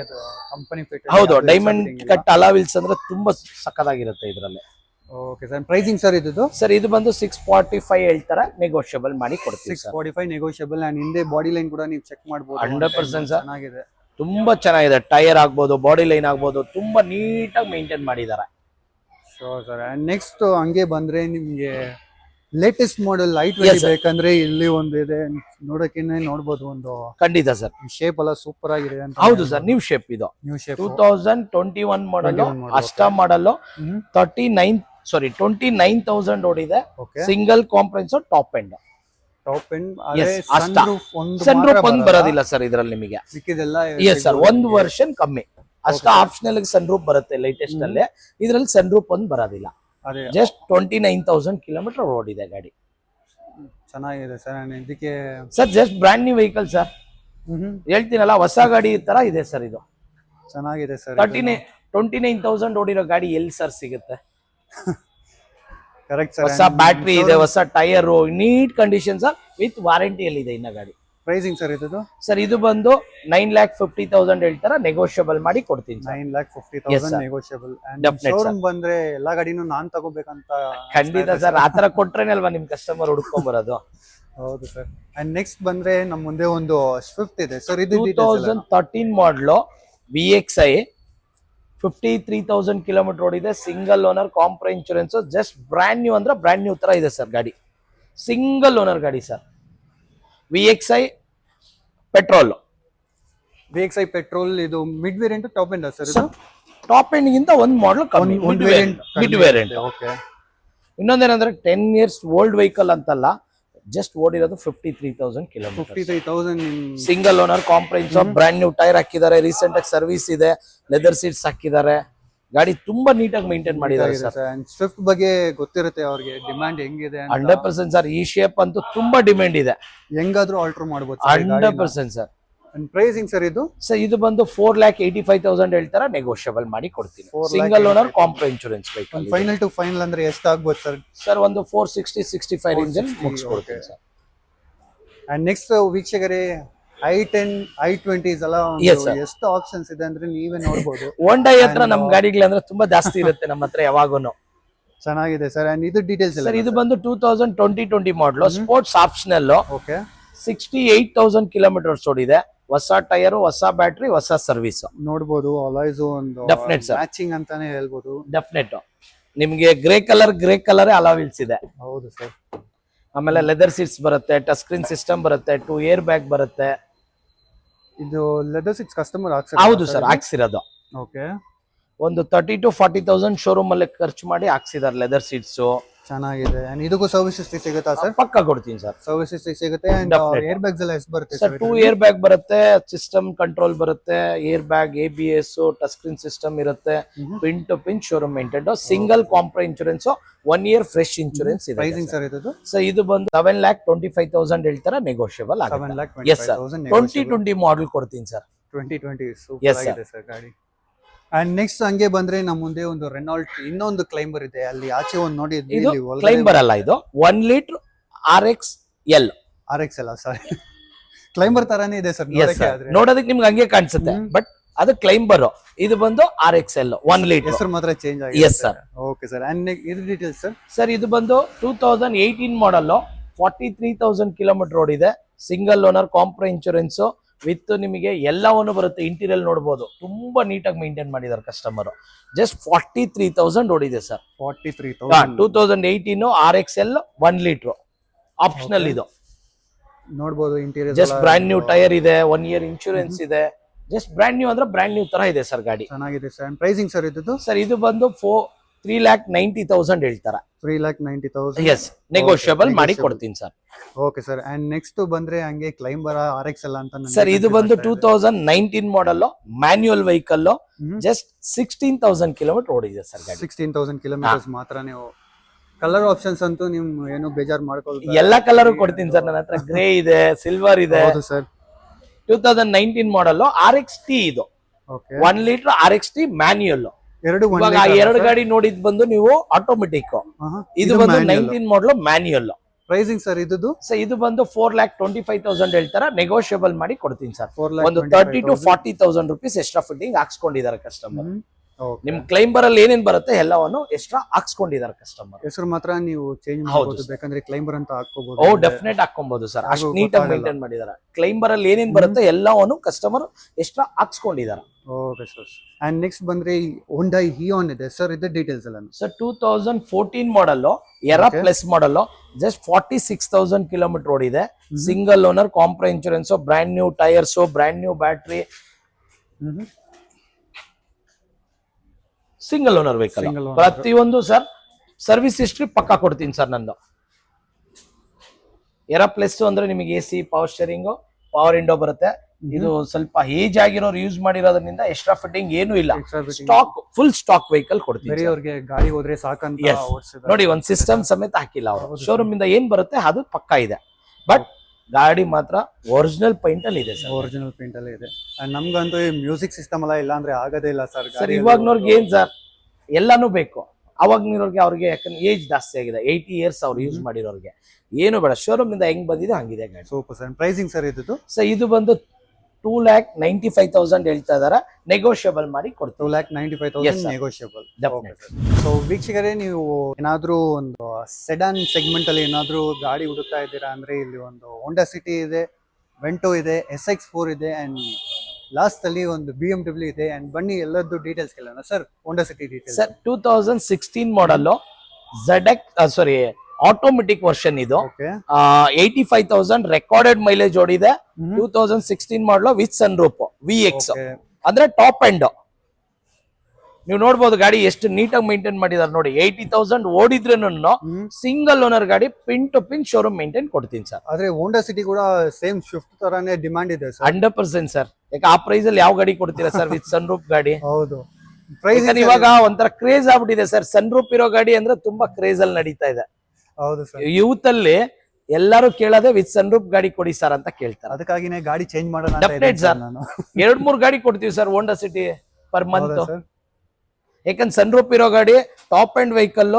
Company fit. ಹೌದು, ಡೈಮಂಡ್ ಕಟ್ ಅಲಾವಿಲ್ಸ್ ಅಂದ್ರೆ ತುಂಬಾ ಸಕ್ಕತ್ತಾಗಿರುತ್ತೆ ಇದ್ರಲ್ಲಿ. Okay sir. ಪ್ರೈಸಿಂಗ್ ಸರ್ ಇದು ಸರ್ ಇದು ಬಂದು 645 ಹೇಳ್ತಾರೆ, ನೆಗೋಷಿಯಬಲ್ ಮಾಡಿ ಕೊಡ್ತೀವಿ ಸರ್. 645 ನೆಗೋಷಿಯಬಲ್. ಅಂಡ್ ಹಿಂದೆ ಬಾಡಿ ಲೈನ್ ಕೂಡ ನೀವು ಚೆಕ್ ಮಾಡಬಹುದು. 100% ಸರ್, ಚೆನ್ನಾಗಿದೆ. ತುಂಬಾ ಚೆನ್ನಾಗಿದೆ. ಟೈರ್ ಆಗ್ಬೋದು, ಬಾಡಿ ಲೈನ್ ಆಗ್ಬೋದು, ತುಂಬಾ ನೀಟಾಗಿ ಮೇಂಟೈನ್ ಮಾಡಿದ್ದಾರೆ. Sure sir. ಅಂಡ್ ನೆಕ್ಸ್ಟ್ ಹಂಗೆ ಬಂದ್ರೆ ನಿಮ್ಗೆ ಲೇಟೆಸ್ಟ್ ಮಾಡೆಲ್ i20 ಬೇಕಂದ್ರೆ ಇಲ್ಲಿ ಒಂದು ಇದೆ, ನೋಡಕ್ಕೆ ನೋಡ್ಬೋದು. ಒಂದು ಖಂಡಿತ ಸರ್, ಶೇಪ್ ಎಲ್ಲ ಸೂಪರ್ ಆಗಿದೆ ಅಂತ. ಹೌದು ಸರ್, ನ್ಯೂ ಶೇಪ್ ಇದು. ನ್ಯೂ ಶೇಪ್ 2021 ಮಾಡಲ್, ಅಷ್ಟ ಮಾಡಲ್, 29,000 ಓಡಿದೆ. Okay. Single ಕಾಂಪ್ರೆನ್ಸ್, top end. Top end. Yes, ಅಷ್ಟ. ಒಂದು ಸನ್ರೂಫ್ ಒಂದು ಬರೋದಿಲ್ಲ ಸರ್ ಇದ್ರಲ್ಲಿ ನಿಮಗೆ. ಸಿಕ್ಕಿದೆಲ್ಲ. ಎಸ್ ಸರ್, ಒಂದು ವರ್ಷನ್ ಕಮ್ಮಿ ಅಷ್ಟ. ಆಪ್ಷನಲ್ ಸನ್ರೂಫ್ ಬರುತ್ತೆ ಲೇಟೆಸ್ಟ್ ಅಲ್ಲಿ. ಇದ್ರಲ್ಲಿ ಸನ್ರೂಫ್ ಒಂದು ಬರೋದಿಲ್ಲ. ಅದೇ ಜಸ್ಟ್ 29,000 ಕಿಲೋಮೀಟರ್ ಓಡಿದೆ ಗಾಡಿ. ಚೆನ್ನಾಗಿದೆ ಸರ್. ಇದಕ್ಕೆ sir just brand new vehicle sir. ಹೇಳ್ತೀನಲ್ಲ, ಹೊಸ ಗಾಡಿ ತರ ಇದೆ ಸರ್ ಇದು. ಚೆನ್ನಾಗಿದೆ ಸರ್. 29,000 ಓಡಿರೋ ಗಾಡಿ ಎಲ್ಲಿ ಸರ್ ಸಿಗುತ್ತೆ? Correct sir. ಹೊಸ ಬ್ಯಾಟ್ರಿ ಇದೆ, ಹೊಸ tyre, neat condition sir, with ವಾರಂಟಿಯಲ್ಲಿ ಇದೆ ಇನ್ನ ಗಾಡಿ. ಪ್ರೈಸಿಂಗ್ ಸರ್ ಇದು ಸರ್ ಇದು ಬಂದು 9,50,000 ಹೇಳ್ತಾರ, ನೆಗೋಷಿಯಬಲ್ ಮಾಡಿ ಕೊಡ್ತೀನಿ ಸರ್. 9,50,000 ನೆಗೋಷಿಯಬಲ್. Definite, ಶೋರೂಮ್ ಬಂದ್ರೆ ಎಲ್ಲಾ ಗಾಡಿನೂ ನಾನ್ ತಗೋಬೇಕಂತ. ಖಂಡಿತ ಸರ್, ಆತರ ಕೊಟ್ರೇನೆ ಅಲ್ವಾ ನಿಮ್ ಕಸ್ಟಮರ್ ಹುಡ್ಕೊಂಡ್ ಬರೋದು. ಹೌದು ಸರ್. ಅಂಡ್ ನೆಕ್ಸ್ಟ್ ಬಂದ್ರೆ ನಮ್ ಮುಂದೆ ಒಂದು ಸ್ವಿಫ್ಟ್ ಇದೆ ಸರ್. ಇದು 2013 ಮಾಡಲು, VXI, 53,000 ಕಿಲೋಮೀಟರ್ ಓಡಿದೆ. Single owner, compre insurance, just brand new ಅಂದ್ರೆ ಬ್ರ್ಯಾಂಡ್ ನ್ಯೂ ತರ ಇದೆ ಸರ್ ಗಾಡಿ. ಸಿಂಗಲ್ ಓನರ್ ಗಾಡಿ sir. VXI petrol. VXI petrol. ಇದು mid variant, top end sir? ಇದು ಟಾಪ್ ಎಂಡ್ ಗಿಂತ ಒಂದು ಮಾಡಲ್ ಕಮ್ಮಿ, ಮಿಡ್ ವೇರಿಯಂಟ್. ಓಕೆ. ಇನ್ನೊಂದೇನಂದ್ರೆ 10 years ಓಲ್ಡ್ ವೆಹಿಕಲ್ ಅಂತಲ್ಲ, ಜಸ್ಟ್ ಓಡಿರೋದು 53,000 kilometre. 53,000. Single owner, compre insurance, brand new tyre ಹಾಕಿದ್ದಾರೆ, ರೀಸೆಂಟ್ ಆಗಿ ಸರ್ವಿಸ್ ಇದೆ, ಲೆದರ್ ಸೀಟ್ಸ್ ಹಾಕಿದ್ದಾರೆ. ಗಾಡಿ ತುಂಬಾ ನೀಟಾಗಿ ಮೇಂಟೈನ್ ಮಾಡಿದ್ದಾರೆ ಸರ್. ಸ್ವಿಫ್ಟ್ ಬಗ್ಗೆ ಗೊತ್ತಿರುತ್ತೆ ಅವ್ರಿಗೆ, ಡಿಮ್ಯಾಂಡ್ ಹೆಂಗಿದೆ ಅಂತ. 100% ಸರ್, ಈ ಶೇಪ್ ಅಂತೂ ತುಂಬಾ ಡಿಮ್ಯಾಂಡ್ ಇದೆ. ಹೆಂಗಾದ್ರೂ ಆಲ್ಟರ್ ಮಾಡಬಹುದು. 100% ಸರ್. ಪ್ರೈಸಿಂಗ್ ಸರ್ ಇದು? ಸರ್ ಇದು ಬಂದು 4,85,000 ಹೇಳ್ತಾರ, ನೆಗೋಷಿಯಬಲ್ ಮಾಡಿ ಕೊಡ್ತೀನಿ. Single owner, compre insurance vehicle. Final to final ಅಂದ್ರೆ ಎಷ್ಟು ಆಗ್ಬೋದು ಸರ್? ಸರ್ ಒಂದು 460-65 ರೇಂಜ್ ಅಲ್ಲಿ ಮುಗಿಸ್ಕೊಡ್ತೀನಿ ಸರ್. ಅಂಡ್ ನೆಕ್ಸ್ಟ್ ವೀಕ್ಷಕರೇ, i10, i20s ಎಲ್ಲ ಎಷ್ಟು ಆಪ್ಷನ್ಸ್ ಇದೆ ಅಂದ್ರೆ ನೀವೇ ನೋಡಬಹುದು. ಹೋಂಡಾ ಹತ್ರ ನಮ್ ಗಾಡಿಗಳಂದ್ರೆ ತುಂಬಾ ಜಾಸ್ತಿ ಇರುತ್ತೆ ನಮ್ಮ ಹತ್ರ ಯಾವಾಗೂನು. ಚೆನ್ನಾಗಿದೆ ಸರ್. ಅಂಡ್ ಇದು ಡೀಟೇಲ್ಸ್ ಸರ್ ಇದು ಬಂದು 2020 ಮಾಡಲು, ಸ್ಪೋರ್ಟ್ಸ್ ಆಪ್ಷನಲ್. ಓಕೆ. 68,000 ಕಿಲೋಮೀಟರ್ಸ್ ಓಡಿದೆ. ಹೊಸ ಟೈರ್, ಹೊಸ ಬ್ಯಾಟ್ರಿ, ಹೊಸ ಸರ್ವಿಸ್. ನೋಡಬಹುದು. ಅಲಾಯ್ಸ್ ಒಂದು ಡೆಫಿನೆಟ್ ಸರ್, ಮ್ಯಾಚಿಂಗ್ ಅಂತಾನೆ ಹೇಳ್ಬೋದು. ಡೆಫಿನೆಟ್. ನಿಮ್ಗೆ ಗ್ರೇ ಕಲರ್ ಅಲಾವಿಲ್ಸ್ ಇದೆ. ಹೌದು ಸರ್. ಆಮೇಲೆ ಲೆದರ್ ಸೀಟ್ಸ್ ಬರುತ್ತೆ, ಟಚ್ ಸ್ಕ್ರೀನ್ ಸಿಸ್ಟಮ್ ಬರುತ್ತೆ, 2 ಏರ್ ಬ್ಯಾಗ್ ಬರುತ್ತೆ. ಇದು ಲೆದರ್ ಸೀಟ್ಸ್ ಕಸ್ಟಮರ್ ಹಾಕ್ಸಿರೋದು? ಹೌದು ಸರ್, ಹಾಕ್ಸಿರೋದು. ಓಕೆ. ಒಂದು 30 to 40,000 ಶೋರೂಮ್ ಅಲ್ಲಿ ಖರ್ಚು ಮಾಡಿ ಹಾಕ್ಸಿದಾರೆ ಲೆದರ್ ಸೀಟ್ಸ್. ಚೆನ್ನಾಗಿದೆ. ಅಂಡ್ ಇದಕ್ಕೂ ಸರ್ವಿಸ್ ಹಿಸ್ಟ್ರಿ ಸಿಗುತ್ತಾ ಸರ್? ಪಕ್ಕ ಕೊಡ್ತೀನಿ ಸರ್. ಸರ್ವಿಸ್ ಹಿಸ್ಟ್ರಿ ಸಿಗುತ್ತೆ. And Definitely. ಏರ್ ಬ್ಯಾಗ್ಸ್ ಎಲ್ಲ ಎಷ್ಟು ಬರುತ್ತೆ ಸರ್ ಸರ್? 2 ಏರ್ ಬ್ಯಾಗ್ ಬರುತ್ತೆ, ಸಿಸ್ಟಮ್ ಕಂಟ್ರೋಲ್ ಬರುತ್ತೆ, air bag, ABS, touch screen system ಇರುತ್ತೆ, pin to pin showroom maintained, single compre insurance, 1 year fresh insurance ಇದೆ. ಪ್ರೈಸಿಂಗ್ ಸರ್ ಇದು? ಸೊ ಇದು ಬಂದು 7,25,000 ಹೇಳ್ತಾರೆ, ನೆಗೋಷಿಯಬಲ್ ಆಗುತ್ತೆ. 7,25,000 2020 ಮಾಡೆಲ್ ಕೊಡ್ತೀನಿ ಸರ್. 2020 Yes, super sir. ಆಗಿದೆ ಸರ್ ಗಾಡಿ. ಅಂಡ್ ನೆಕ್ಸ್ಟ್ ಹಂಗೆ ಬಂದ್ರೆ ನಮ್ಮ ಮುಂದೆ ಒಂದು ರೆನಾಲ್ಟ್ ಇನ್ನೊಂದು ಕ್ಲೈಂಬರ್ ಇದೆ, ಅಲ್ಲಿ ಆಚೆ ಒಂದು ನೋಡಿದ್ವಿ. ಇದು ಕ್ಲೈಂಬರ್ ಅಲ್ಲ, ಇದು 1 liter RXL. RX ಅಲ್ಲ ಸಾರಿ, ಕ್ಲೈಂಬರ್ ತರಾನೇ ಇದೆ ಸರ್ ನೋಡಕ್ಕೆ. ಆದ್ರೆ ನೋಡೋದಕ್ಕೆ ನಿಮ್ಗೆ ಹಂಗೆ ಕಾಣಿಸುತ್ತೆ, ಬಟ್ ಅದು ಕ್ಲೈಂಬರ್. ಇದು ಬಂದು RXL 1 liter. ಹೆಸರು ಮಾತ್ರ ಚೇಂಜ್ ಆಗಿದೆ. Yes, sir. Okay sir. And ಇದು ಡೀಟೇಲ್ಸ್ ಸರ್? ಸರ್ ಇದು ಬಂದು 2018 ಮಾಡಲ್, 43,000 ಕಿಲೋಮೀಟರ್ ಓಡಿದೆ, single owner, compre insurance with ನಿಮಗೆ ಎಲ್ಲವನ್ನು ಬರುತ್ತೆ. ಇಂಟೀರಿಯಲ್ ನೋಡಬಹುದು, ತುಂಬಾ ನೀಟಾಗಿ ಮೇಂಟೈನ್ ಮಾಡಿದ್ದಾರೆ ಕಸ್ಟಮರ್. ಜಸ್ಟ್ 43,000 ಓಡಿದೆ ಸರ್. 43,000 2018 RXL 1 liter optional. ಇದು ನೋಡಬಹುದು interior just brand new tyre ಇದೆ, 1 year ಇನ್ಶೂರೆನ್ಸ್ ಇದೆ. ಜಸ್ಟ್ ಬ್ರಾಂಡ್ ನ್ಯೂ ಅಂದ್ರೆ ಬ್ರಾಂಡ್ ನ್ಯೂ ತರ ಇದೆ ಸರ್ ಗಾಡಿ. ಚೆನ್ನಾಗಿದೆ ಸರ್. ಅಂಡ್ ಪ್ರೈಸಿಂಗ್ ಸರ್ ಇದು? ಸರ್ ಇದು ಬಂದು 3,90,000 ಹೇಳ್ತಾರ. 3,90,000. ಎಸ್, ನೆಗೋಷಿಯಬಲ್ ಮಾಡಿ ಕೊಡ್ತೀನಿ sir. Okay sir. And next ಬಂದ್ರೆ ಹಂಗೆ ಕ್ಲೈಂಬರ್ RXL ಅಂತ ಸರ್ ಇದು ಬಂದು 2019 ಮಾಡಲ್, ಮ್ಯಾನ್ಯುಯಲ್ ವೆಹಿಕಲ್, ಜಸ್ಟ್ 16,000 ಕಿಲೋಮೀಟರ್ ಓಡಿದೆ ಸರ್ ಗಾಡಿ. 16,000 ಕಿಲೋಮೀಟರ್ಸ್ ಮಾತ್ರ. ನೀವು ಕಲರ್ ಆಪ್ಷನ್ಸ್ ಅಂತೂ ನಿಮ್ ಏನು ಬೇಜಾರ್ ಮಾಡ್ಕೊಳ್ತಾರೆ, ಎಲ್ಲಾ ಕಲರ್ ಕೊಡ್ತೀನಿ ಸರ್. ನನ್ನ ಹತ್ರ ಗ್ರೇ ಇದೆ, ಸಿಲ್ವರ್ ಇದೆ. ಹೌದು ಸರ್. 2019 ಮಾಡಲ್ RXT. ಇದು ಓಕೆ. 1 liter RXT manual. ಎರಡು ಇವಾಗ ಆ ಎರಡು ಗಾಡಿ ನೋಡಿದ್ ಬಂದು ನೀವು ಆಟೋಮೆಟಿಕ್, ಇದು ಬಂದು 19 ಮಾಡಲ್ ಮ್ಯಾನ್ಯುಯಲ್. ಪ್ರೈಸಿಂಗ್ ಸರ್ ಇದು? ಸರ್ ಇದು ಬಂದು 4,25,000 ಹೇಳ್ತಾರ, ನೆಗೋಷಿಯಬಲ್ ಮಾಡಿ ಕೊಡ್ತೀನಿ ಸರ್. 4,25,000. ಒಂದು 30 to 40,000 rupees ಎಕ್ಸ್ಟ್ರಾ ಫಿಟ್ಟಿಂಗ್ ಹಾಕ್ಸ್ಕೊಂಡಿದ್ದಾರೆ ಕಸ್ಟಮರ್. ನಿಮ್ ಕ್ಲೈಂಬರ್ ಅಲ್ಲಿ ಏನೇನ್ ಬರುತ್ತೆ ಎಲ್ಲವನ್ನು ಎಕ್ಸ್ಟ್ರಾ ಹಾಕ್ಸ್ಕೊಂಡಿದ್ದಾರೆ ಕಸ್ಟಮರ್. ಹೆಸರು ಮಾತ್ರ ನೀವು ಚೇಂಜ್ ಮಾಡಬಹುದು, ಬೇಕಂದ್ರೆ ಕ್ಲೈಂಬರ್ ಅಂತ ಹಾಕೋಬಹುದು. ಓ ಡೆಫಿನೆಟ್ ಹಾಕೊಬಹುದು ಸರ್, ಅಷ್ಟು ನೀಟಾಗಿ ಮೇಂಟೈನ್ ಮಾಡಿದ್ದಾರೆ. ಕ್ಲೈಂಬರ್ ಅಲ್ಲಿ ಏನೇನ್ ಬರುತ್ತೆ ಎಲ್ಲವನ್ನು ಕಸ್ಟಮರ್ ಎಕ್ಸ್ಟ್ರಾ ಹಾಕ್ಸ್ಕೊಂಡಿದ್ದಾರೆ. Okay sir. ಅಂಡ್ ನೆಕ್ಸ್ಟ್ ಬಂದ್ರೆ Hyundai Eon ಇದೆ ಸರ್, ಇದು ಡೀಟೇಲ್ಸ್ ಎಲ್ಲ? Sir 2014 model, era plus model, just 46,000 kilometre ಓಡಿದೆ, single owner, compre insurance, brand new tyres, brand new battery, single owner vehicle. ಪ್ರತಿಯೊಂದು ಸರ್ ಸರ್ವಿಸ್ ಹಿಸ್ಟ್ರಿ ಪಕ್ಕಾ ಕೊಡ್ತೀನಿ ಸರ್ ನಂದು. ಎರಾ ಪ್ಲಸ್ ಅಂದ್ರೆ ನಿಮಗೆ AC, power steering, power window ಬರುತ್ತೆ. ಇದು ಸ್ವಲ್ಪ ಏಜ್ ಆಗಿರೋರು ಯೂಸ್ ಮಾಡಿರೋದ್ರಿಂದ ಎಕ್ಸ್ಟ್ರಾ ಫಿಟ್ಟಿಂಗ್ ಏನು ಇಲ್ಲ, ಸ್ಟಾಕ್ ಫುಲ್ ಸ್ಟಾಕ್ ವೆಹಿಕಲ್ ಕೊಡ್ತೀನಿ. ಅವ್ರಿಗೆ ಗಾಡಿ ಹೋದ್ರೆ ಸಾಕಂತ ನೋಡಿ, ಒಂದ್ ಸಿಸ್ಟಮ್ ಸಮೇತ ಹಾಕಿಲ್ಲ ಅವರು. ಶೋರೂಮ್ ಇಂದ ಏನ್ ಬರುತ್ತೆ ಅದು ಪಕ್ಕಾ ಇದೆ, ಬಟ್ ಗಾಡಿ ಮಾತ್ರ ಒರಿಜಿನಲ್ ಪೈಂಟ್ ಅಲ್ಲಿ ಇದೆ ಸರ್. ಒರಿಜಿನಲ್ ಪೇಂಟ್ ಅಲ್ಲಿ ಇದೆ. ಅಂಡ್ ನಮ್ಗಂತೂ ಈ ಮ್ಯೂಸಿಕ್ ಸಿಸ್ಟಮ್ ಎಲ್ಲ ಇಲ್ಲ ಅಂದ್ರೆ ಆಗದೇ ಇಲ್ಲ ಸರ್. ಸರ್ ಇವಾಗ್ನವ್ರಿಗೆ ಏನ್ ಸರ್ ಎಲ್ಲಾನು ಬೇಕು. ಅವಾಗ್ನವ್ರಿಗೆ ಅವ್ರಿಗೆ ಯಾಕಂದ್ರೆ ಏಜ್ ಜಾಸ್ತಿ ಆಗಿದೆ, 80 years ಅವ್ರು ಯೂಸ್ ಮಾಡಿರೋರಿಗೆ ಏನು ಬೇಡ. ಶೋರೂಮ್ ಇಂದ ಹೆಂಗ್ ಬಂದಿದೆ ಹಂಗಿದೆ ಗಾಡಿ. Super sir. ಪ್ರೈಸಿಂಗ್ ಸರ್ ಇದು? ಸರ್ ಇದು ಬಂದು 2,95,000 ಹೇಳ್ತಾ ಇದಾರೆ, ನೆಗೋಷಿಯಬಲ್ ಮಾಡಿ ಕೊಡ್ತೀವಿ. 2,95,000 ನೆಗೋಷಿಯಬಲ್. ಸೊ ವೀಕ್ಷಕರೇ, ನೀವು ಏನಾದ್ರೂ ಒಂದು ಸೆಡಾನ್ ಸೆಗ್ಮೆಂಟ್ ಅಲ್ಲಿ ಏನಾದ್ರೂ ಗಾಡಿ ಹುಡುಕ್ತಾ ಇದ್ದೀರಾ ಅಂದ್ರೆ ಇಲ್ಲಿ ಒಂದು ಹೋಂಡಾ ಸಿಟಿ ಇದೆ, ವೆಂಟೋ ಇದೆ, SX4 ಇದೆ, ಅಂಡ್ ಲಾಸ್ಟ್ ಅಲ್ಲಿ ಒಂದು BMW ಇದೆ. ಅಂಡ್ ಬನ್ನಿ ಎಲ್ಲದ್ದು ಡೀಟೇಲ್ಸ್ ಕೇಳೋಣ sir. Honda City details sir 2016 model, ZX sorry automatic version. ಇದು 85,000 ರೆಕಾರ್ಡೆಡ್ ಮೈಲೇಜ್ ಓಡಿದೆ. 2016 model with sunroof VX ಅಂದ್ರೆ ಟಾಪ್ ಎಂಡ್. ನೀವು ನೋಡ್ಬೋದು ಗಾಡಿ ಎಷ್ಟು ನೀಟಾಗಿ ಮೇಂಟೈನ್ ಮಾಡಿದಾರೆ ನೋಡಿ. 80,000 ಓಡಿದ್ರೇನು ಸಿಂಗಲ್ ಓನರ್ ಗಾಡಿ, pin to pin showroom maintain ಕೊಡ್ತೀನಿ ಸರ್. ಆದ್ರೆ ಹೋಂಡಾ ಸಿಟಿ ಕೂಡ ಸೇಮ್ ಸ್ವಿಫ್ಟ್ ತರಾನೇ ಡಿಮಾಂಡ್ ಇದೆ ಸರ್. 100% ಸರ್. ಯಾಕೆ ಆ ಪ್ರೈಸ್ ಅಲ್ಲಿ ಯಾವ ಗಾಡಿ ಕೊಡ್ತೀರಾ ಸರ್ ವಿತ್ ಸನ್ ರೂಪ್ ಗಾಡಿ? ಹೌದು. ಪ್ರೈಸ್ ಇವಾಗ ಒಂಥರ ಕ್ರೇಜ್ ಆಗ್ಬಿಟ್ಟಿದೆ ಸರ್, ಸನ್ ರೂಪ್ ಇರೋ ಗಾಡಿ ಅಂದ್ರೆ ತುಂಬಾ ಕ್ರೇಜ್ ಅಲ್ಲಿ ನಡೀತಾ ಇದೆ. ಹೌದು ಸರ್. ಯೂತ್ ಅಲ್ಲಿ ಎಲ್ಲರೂ ಕೇಳೋದೇ ವಿತ್ ಸನ್ ರೂಪ್ ಗಾಡಿ ಕೊಡಿ ಸರ್ ಅಂತ ಕೇಳ್ತಾರೆ. ಅದಕ್ಕಾಗಿನೇ ಗಾಡಿ ಚೇಂಜ್ ಮಾಡೋಣ ಡೆಫಿನೆಟ್ ಸರ್. 2-3 ಗಾಡಿ ಕೊಡ್ತೀವಿ sir Honda city per month. ಯಾಕಂದ್ರೆ ಸನ್ ರೂಪ್ ಇರೋ ಗಾಡಿ ಟಾಪ್ ಅಂಡ್ ವೆಹಿಕಲ್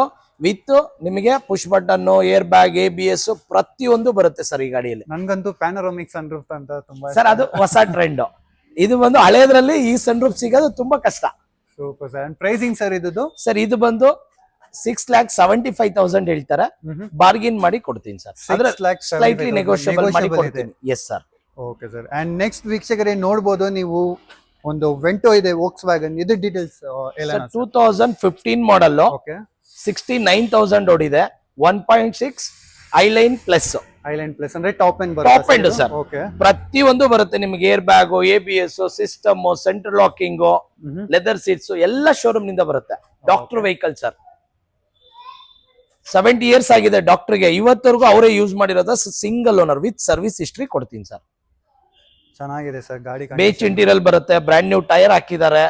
ವಿತ್ ನಿಮಗೆ push button, air bag, ABS ಪ್ರತಿಯೊಂದು ಬರುತ್ತೆ ಸರ್ ಈ ಗಾಡಿಯಲ್ಲಿ. ನನ್ಗಂತೂ ಪ್ಯಾನೋರಾಮಿಕ್ ಸನ್ ರೂಫ್ ಅಂತ ತುಂಬಾ ಸರ್, ಅದು ಹೊಸ ಟ್ರೆಂಡ್. ಇದು ಬಂದು ಹಳೇದ್ರಲ್ಲಿ ಈ ಸನ್ ರೂಫ್ ಸಿಗೋದು ತುಂಬಾ ಕಷ್ಟ. Super sir. ಪ್ರೈಸಿಂಗ್ ಸರ್ ಇದು? ಸರ್ ಇದು ಬಂದು 6,75,000 ಹೇಳ್ತಾರೆ, ಬಾರ್ಗಿನ್ ಮಾಡಿ ಕೊಡ್ತೀನಿ ಸರ್. ಅಂದ್ರೆ ಸ್ಲೈಟ್ಲಿ ನೆಗೋಷಿಯಬಲ್ ಮಾಡಿ ಕೊಡ್ತೀನಿ. Yes sir. Okay sir. And next ವೀಕ್ಷಕರೇ ನೋಡಬಹುದು ನೀವು ಒಂದು ವೆಂಟೋ ಇದೆ, ವೋಕ್ಸ್ ವ್ಯಾಗನ್. ಇದು ಡೀಟೇಲ್ಸ್ 2015 ಮಾಡಲ್, 69,000 ಓಡಿದೆ, 1.6 ಐಲೈನ್ ಪ್ಲಸ್ ಐಲ್ಯಾಂಡ್ ಪ್ಲೇಸ್ ಅಂದ್ರೆ top end top end sir. Okay. ಪ್ರತಿಯೊಂದು ಬರುತ್ತೆ ನಿಮ್ಗೆ, air bag, ABS, system, central locking, leather seats ಎಲ್ಲ ಶೋರೂಮ್ ನಿಂದ ಬರುತ್ತೆ. ಡಾಕ್ಟರ್ ವೆಹಿಕಲ್ ಸರ್, 70 ಇಯರ್ಸ್ ಆಗಿದೆ ಡಾಕ್ಟರ್ಗೆ, ಇವತ್ತವರೆಗೂ ಅವರೇ ಯೂಸ್ ಮಾಡಿರೋದ, single owner with service history ಕೊಡ್ತೀನಿ ಸರ್. ಚೆನ್ನಾಗಿದೆ ಸರ್ ಗಾಡಿ. ಬೇಚ್ ಇಂಟೀರಿಯಲ್ ಬರುತ್ತೆ, ಬ್ರ್ಯಾಂಡ್ ನ್ಯೂ ಟೈರ್ ಹಾಕಿದ್ದಾರೆ,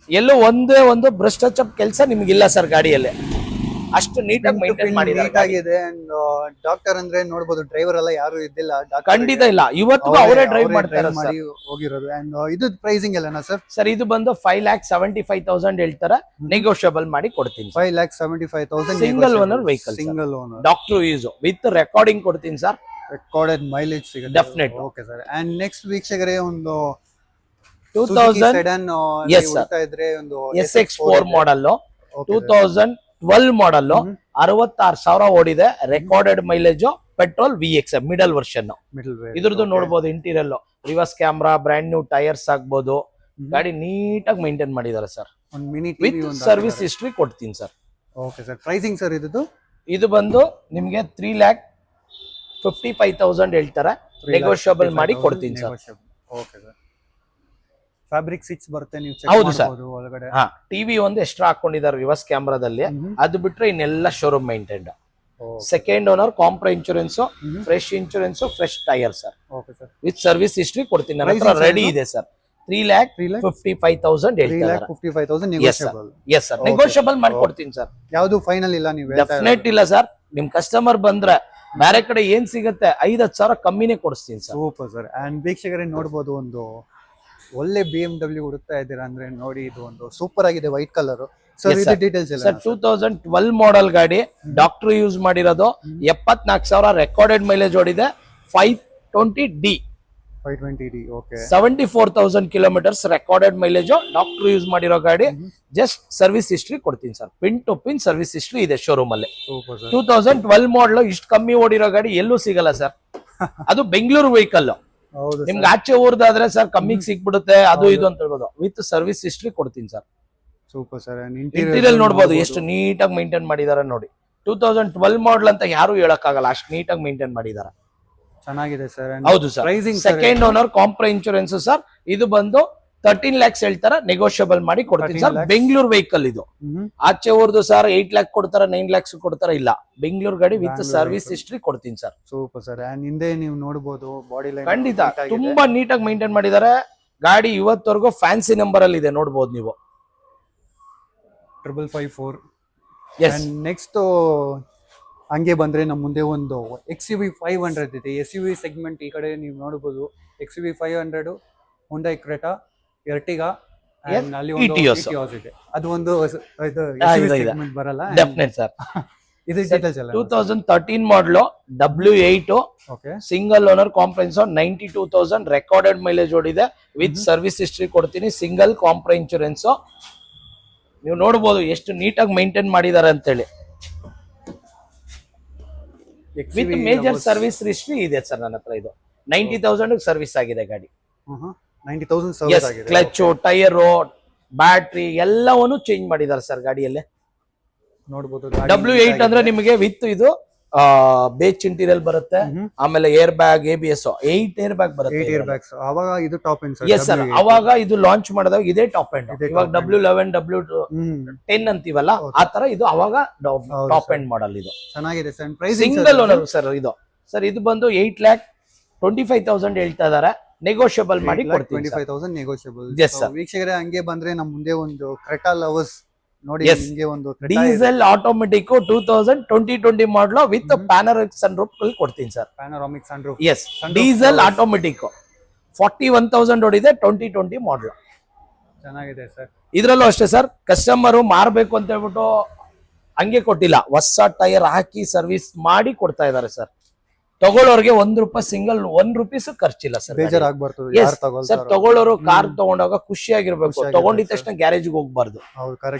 ಎಲ್ಲೂ ಒಂದೇ ಒಂದು ಬ್ರಷ್ ಟಚ್ ಅಪ್ ಕೆಲಸ ನಿಮ್ಗಿಲ್ಲ ಸರ್ ಗಾಡಿಯಲ್ಲಿ, ಅಷ್ಟು ನೀಟಾಗಿ ಮೇಂಟೈನ್ ಮಾಡಿದ್ದಾರೆ. ಆಗಿದೆ. ಅಂಡ್ ಡಾಕ್ಟರ್ ಅಂದ್ರೆ ನೋಡಬಹುದು, ಡ್ರೈವರ್ ಎಲ್ಲ ಯಾರು ಇದ್ದಿಲ್ಲ, ಖಂಡಿತ ಇಲ್ಲ, ಇವತ್ತು ಅವರೇ ಡ್ರೈವ್ ಮಾಡ್ತಾರೆ ಮಾಡಿ ಹೋಗಿರೋದು. ಅಂಡ್ ಇದು ಪ್ರೈಸಿಂಗ್ ಎಲ್ಲನಾ ಸರ್? ಸರ್ ಇದು ಬಂದು 5,75,000 ಹೇಳ್ತಾರೆ, ನೆಗೋಷಿಯಬಲ್ ಮಾಡಿ ಕೊಡ್ತೀನಿ. 5,75,000 single owner vehicle, single owner, doctor use with recording ಕೊಡ್ತೀನಿ ಸರ್. ರೆಕಾರ್ಡೆಡ್ ಮೈಲೇಜ್ ಸಿಗುತ್ತೆ. Definite. Okay sir. And next ವೀಕ್ಷಕರೇ ಒಂದು 2000 ಸೆಡನ್ Yes, sir. ಇದ್ರೆ ಒಂದು SX4 ಮಾಡಲ್, 2012 ಮಾಡಲ್, 66,000 ಓಡಿದೆ, recorded mileage, petrol VX middle version. Middle ವೇರ್. ಇದ್ರದ್ದು ನೋಡಬಹುದು interior, reverse camera, brand new tyres ಆಗ್ಬೋದು, ಗಾಡಿ ನೀಟಾಗಿ ಮೇಂಟೈನ್ ಮಾಡಿದ್ದಾರೆ ಸರ್. ಒಂದು ಮಿನಿ ವಿತ್ ಸರ್ವಿಸ್ ಹಿಸ್ಟ್ರಿ ಕೊಡ್ತೀನಿ sir. Okay sir. Pricing sir ಇದು ಬಂದು ನಿಮ್ಗೆ 3,55,000 ಹೇಳ್ತಾರೆ, ನೆಗೋಷಿಯಬಲ್ ಮಾಡಿ ಕೊಡ್ತೀನಿ sir. Okay sir. Fabric seats ಬರುತ್ತೆ, ನೀವು ಚೆಕ್ ಹೌದು ಸರ್. ಮಾಡಬಹುದು ಒಳಗಡೆ. ಹಾ, ಟಿವಿ ಒಂದು ಎಕ್ಸ್ಟ್ರಾ ಹಾಕೊಂಡಿದ್ದಾರೆ ರಿವರ್ಸ್ ಕ್ಯಾಮ್ರಾದಲ್ಲಿ, ಅದು ಬಿಟ್ರೆ ಇನ್ನೆಲ್ಲ showroom maintained. Second owner, compre insurance, fresh insurance, fresh tyre sir. Okay sir. With service history ಕೊಡ್ತೀನಿ, ನನ್ನ ಹತ್ರ ರೆಡಿ ಇದೆ ಸರ್. 3,55,000 ಹೇಳ್ತಾರೆ. 3,55,000 ಎಸ್ ಸರ್, ನೆಗೋಷಿಯಬಲ್ ಮಾಡಿ ಕೊಡ್ತೀನಿ ಸರ್. ಯಾವುದು ಫೈನಲ್ ಇಲ್ಲ ನೀವು? ಡೆಫಿನೆಟ್ ಇಲ್ಲ ಸರ್, ನಿಮ್ ಕಸ್ಟಮರ್ ಬಂದ್ರೆ ಬೇರೆ ಕಡೆ ಏನ್ ಸಿಗುತ್ತೆ 5-10,000 ಕಮ್ಮಿನೇ ಕೊಡಿಸ್ತೀನಿ ಸರ್. Super sir. ಅಂಡ್ ವೀಕ್ಷಕರೇ ನೋಡಬಹುದು, ಒಂದು ಒಳ್ಳೆ BMW ಹುಡುಕ್ತಾ ಇದ್ದೀರಾ ಅಂದ್ರೆ ನೋಡಿ, ಇದು ಒಂದು ಸೂಪರ್ ಆಗಿದೆ ವೈಟ್ ಕಲರ್. ಸರ್ ಇದು ಡೀಟೇಲ್ಸ್ ಎಲ್ಲ ಸರ್ 2012 ಮಾಡೆಲ್ ಗಾಡಿ, ಡಾಕ್ಟರ್ ಯೂಸ್ ಮಾಡಿರೋದು, 74,000 ರೆಕಾರ್ಡೆಡ್ ಮೈಲೇಜ್ ಓಡಿದೆ, 520D. 520D. Okay. 74,000 kilometres recorded mileage, doctor use ಮಾಡಿರೋ ಗಾಡಿ. ಜಸ್ಟ್ ಸರ್ವಿಸ್ ಹಿಸ್ಟ್ರಿ ಕೊಡ್ತೀನಿ sir, pin to pin service history ಇದೆ ಶೋರೂಮ್ ಅಲ್ಲಿ. Super sir. 2012 ಮಾಡಲ್, ಇಷ್ಟು ಕಮ್ಮಿ ಓಡಿರೋ ಗಾಡಿ ಎಲ್ಲೂ ಸಿಗಲ್ಲ ಸರ್. ಅದು ಬೆಂಗಳೂರು ವೆಹಿಕಲ್, ಹೌದು ನಿಮ್ಗೆ ಆಚೆ ಊರ್ದಾದ್ರೆ ಸರ್ ಕಮ್ಮಿಗೆ ಸಿಕ್ಬಿಡುತ್ತೆ, ಅದು ಇದು ಅಂತ ಹೇಳ್ಬೋದು. ವಿತ್ ಸರ್ವಿಸ್ ಹಿಸ್ಟ್ರಿ ಕೊಡ್ತೀನಿ ಸರ್. Super sir. ಇಂಟೀರಿಯರ್ ನೋಡಬಹುದು ಎಷ್ಟು ನೀಟಾಗಿ ಮೇಂಟೈನ್ ಮಾಡಿದ್ದಾರೆ ನೋಡಿ. 2012 ಮಾಡಲ್ ಅಂತ ಯಾರು ಹೇಳಕ್ಕಾಗಲ್ಲ, ಅಷ್ಟು ನೀಟಾಗಿ ಮೇಂಟೈನ್ ಮಾಡಿದ್ದಾರೆ. ಚೆನ್ನಾಗಿದೆ ಸರ್. ಹೌದು sir. Pricing second owner, compre insurance sir. ಇದು ಬಂದು 13 lakhs ಹೇಳ್ತಾರೆ, ನೆಗೋಷಿಯಬಲ್ ಮಾಡಿ ಕೊಡ್ತೀನಿ ಸರ್. ಬೆಂಗಳೂರು ವೆಹಿಕಲ್ ಇದು, ಆಚೆ ಊರ್ದು ಸರ್ 8 lakh ಕೊಡ್ತಾರ, 9 lakhs ಕೊಡ್ತಾರ, ಇಲ್ಲ ಬೆಂಗಳೂರು ಗಾಡಿ ವಿತ್ ಸರ್ವಿಸ್ ಹಿಸ್ಟ್ರಿ ಕೊಡ್ತೀನಿ ಸರ್. Super sir. ಅಂಡ್ ಹಿಂದೆ ನೀವು ನೋಡಬಹುದು ಬಾಡಿ ಲೈನ್ ಖಂಡಿತ ತುಂಬಾ ನೀಟಾಗಿ ಮೇಂಟೈನ್ ಮಾಡಿದ್ದಾರೆ ಗಾಡಿ. ಇವತ್ತವರೆಗೂ ಫ್ಯಾನ್ಸಿ ನಂಬರ್ ಅಲ್ಲಿ ಇದೆ, ನೋಡಬಹುದು ನೀವು. 5554. ಎಸ್. ನೆಕ್ಸ್ಟ್ ಹಂಗೆ ಬಂದ್ರೆ ನಮ್ಮ ಮುಂದೆ ಒಂದು XUV 500 ಇದೆ. SUV ಸೆಗ್ಮೆಂಟ್ ಈ ಕಡೆ ನೀವು ನೋಡಬಹುದು. XUV 500, Hyundai Creta, Ertiga, and ಅಲ್ಲಿ ಒಂದು Etios ಇದೆ. ಅದು ಒಂದು ಇದು SUV ಸೆಗ್ಮೆಂಟ್ ಬರಲ್ಲ. Definite sir. ಇದು ಡೀಟೇಲ್ಸ್ ಎಲ್ಲ 2013 model, W8, okay. Single owner, compre insurance, 92,000 recorded mileage ಓಡಿದೆ, ವಿತ್ ಸರ್ವಿಸ್ ಹಿಸ್ಟ್ರಿ ಕೊಡ್ತೀನಿ, ಸಿಂಗಲ್ ಕಾಂಪ್ರಾ ಇನ್ಶೂರೆನ್ಸ್. ನೀವು ನೋಡಬಹುದು ಎಷ್ಟು ನೀಟಾಗಿ ಮೇಂಟೈನ್ ಮಾಡಿದ್ದಾರೆ ಅಂತೇಳಿ. ವಿತ್ ಮೇಜರ್ ಸರ್ವಿಸ್ ಹಿಸ್ಟ್ರಿ ಇದೆ ಸರ್ ನನ್ನ ಹತ್ರ. ಇದು 90,000 ಸರ್ವಿಸ್ ಆಗಿದೆ ಗಾಡಿ. 90,000 ಸರ್ವಿಸ್ ಆಗಿದೆ. ಕ್ಲಚ್, ಟೈರ್, ಬ್ಯಾಟ್ರಿ ಎಲ್ಲವನ್ನು ಚೇಂಜ್ ಮಾಡಿದ್ದಾರೆ ಸರ್ ಗಾಡಿಯಲ್ಲಿ. ನೋಡಬಹುದು. W8 ಅಂದ್ರೆ ನಿಮಗೆ ವಿತ್ ಇದು ಬೇಚ್ ಇಂಟೀರಿಯಲ್ ಬರುತ್ತೆ, ಆಮೇಲೆ air bag, ABS 8 air bag ಬರುತ್ತೆ. 8 ಏರ್ ಬ್ಯಾಗ್ಸ್. ಅವಾಗ ಇದು top end sir. Yes sir, ಅವಾಗ ಇದು ಲಾಂಚ್ ಮಾಡಿದಾಗ ಇದೇ ಟಾಪ್ ಎಂಡ್. ಇವಾಗ W11, W10 ಅಂತೀವಲ್ಲ, ಆ ತರ ಇದು ಅವಾಗ ಟಾಪ್ ಎಂಡ್ ಮಾಡಲ್. ಇದು ಚೆನ್ನಾಗಿದೆ ಸರ್. Single owner sir. ಇದು ಸರ್ ಇದು ಬಂದು 8,25,000 ಹೇಳ್ತಾ ಇದಾರೆ, ನೆಗೋಷಿಯಬಲ್ ಮಾಡಿ ಕೊಡ್ತೀನಿ. 25,000 ನೆಗೋಷಿಯಬಲ್. Yes sir. ವೀಕ್ಷಕರೇ ಹಂಗೆ ಬಂದ್ರೆ ನಮ್ಮ ಮುಂದೆ ಒಂದು ಕ್ರೆಟಾ ಲವರ್ಸ್ ನೋಡಿ, ಹಿಂಗೆ ಒಂದು diesel automatic 2020 model with panoramic sunroof ಕೊಡ್ತೀನಿ sir. Panoramic sunroof. Yes, diesel automatic, 41,000 ಓಡಿದೆ, 2020 ಮಾಡಲ್. ಚೆನ್ನಾಗಿದೆ ಸರ್. ಇದ್ರಲ್ಲೂ ಅಷ್ಟೇ ಸರ್, ಕಸ್ಟಮರ್ ಮಾರ್ಬೇಕು ಅಂತ ಹೇಳ್ಬಿಟ್ಟು ಹಂಗೆ ಕೊಟ್ಟಿಲ್ಲ, ಹೊಸ ಟೈರ್ ಹಾಕಿ ಸರ್ವಿಸ್ ಮಾಡಿ ಕೊಡ್ತಾ ಇದಾರೆ ಸರ್. ತಗೊಳ್ಳೋರ್ಗೆ ₹1 ಸಿಂಗಲ್ ₹1 ಖರ್ಚಿಲ್ಲ ಸರ್. ಬೇಜಾರಾಗಬಾರ್ದು ಸರ್. ತಗೊಳ್ಳೋರು ಕಾರ್ ತಗೊಂಡಾಗ ಖುಷಿಯಾಗಿರ್ಬೇಕು, ತಗೊಂಡಿದ ತಕ್ಷಣ ಗ್ಯಾರೇಜ್ಗೆ ಹೋಗ್ಬಾರ್ದು.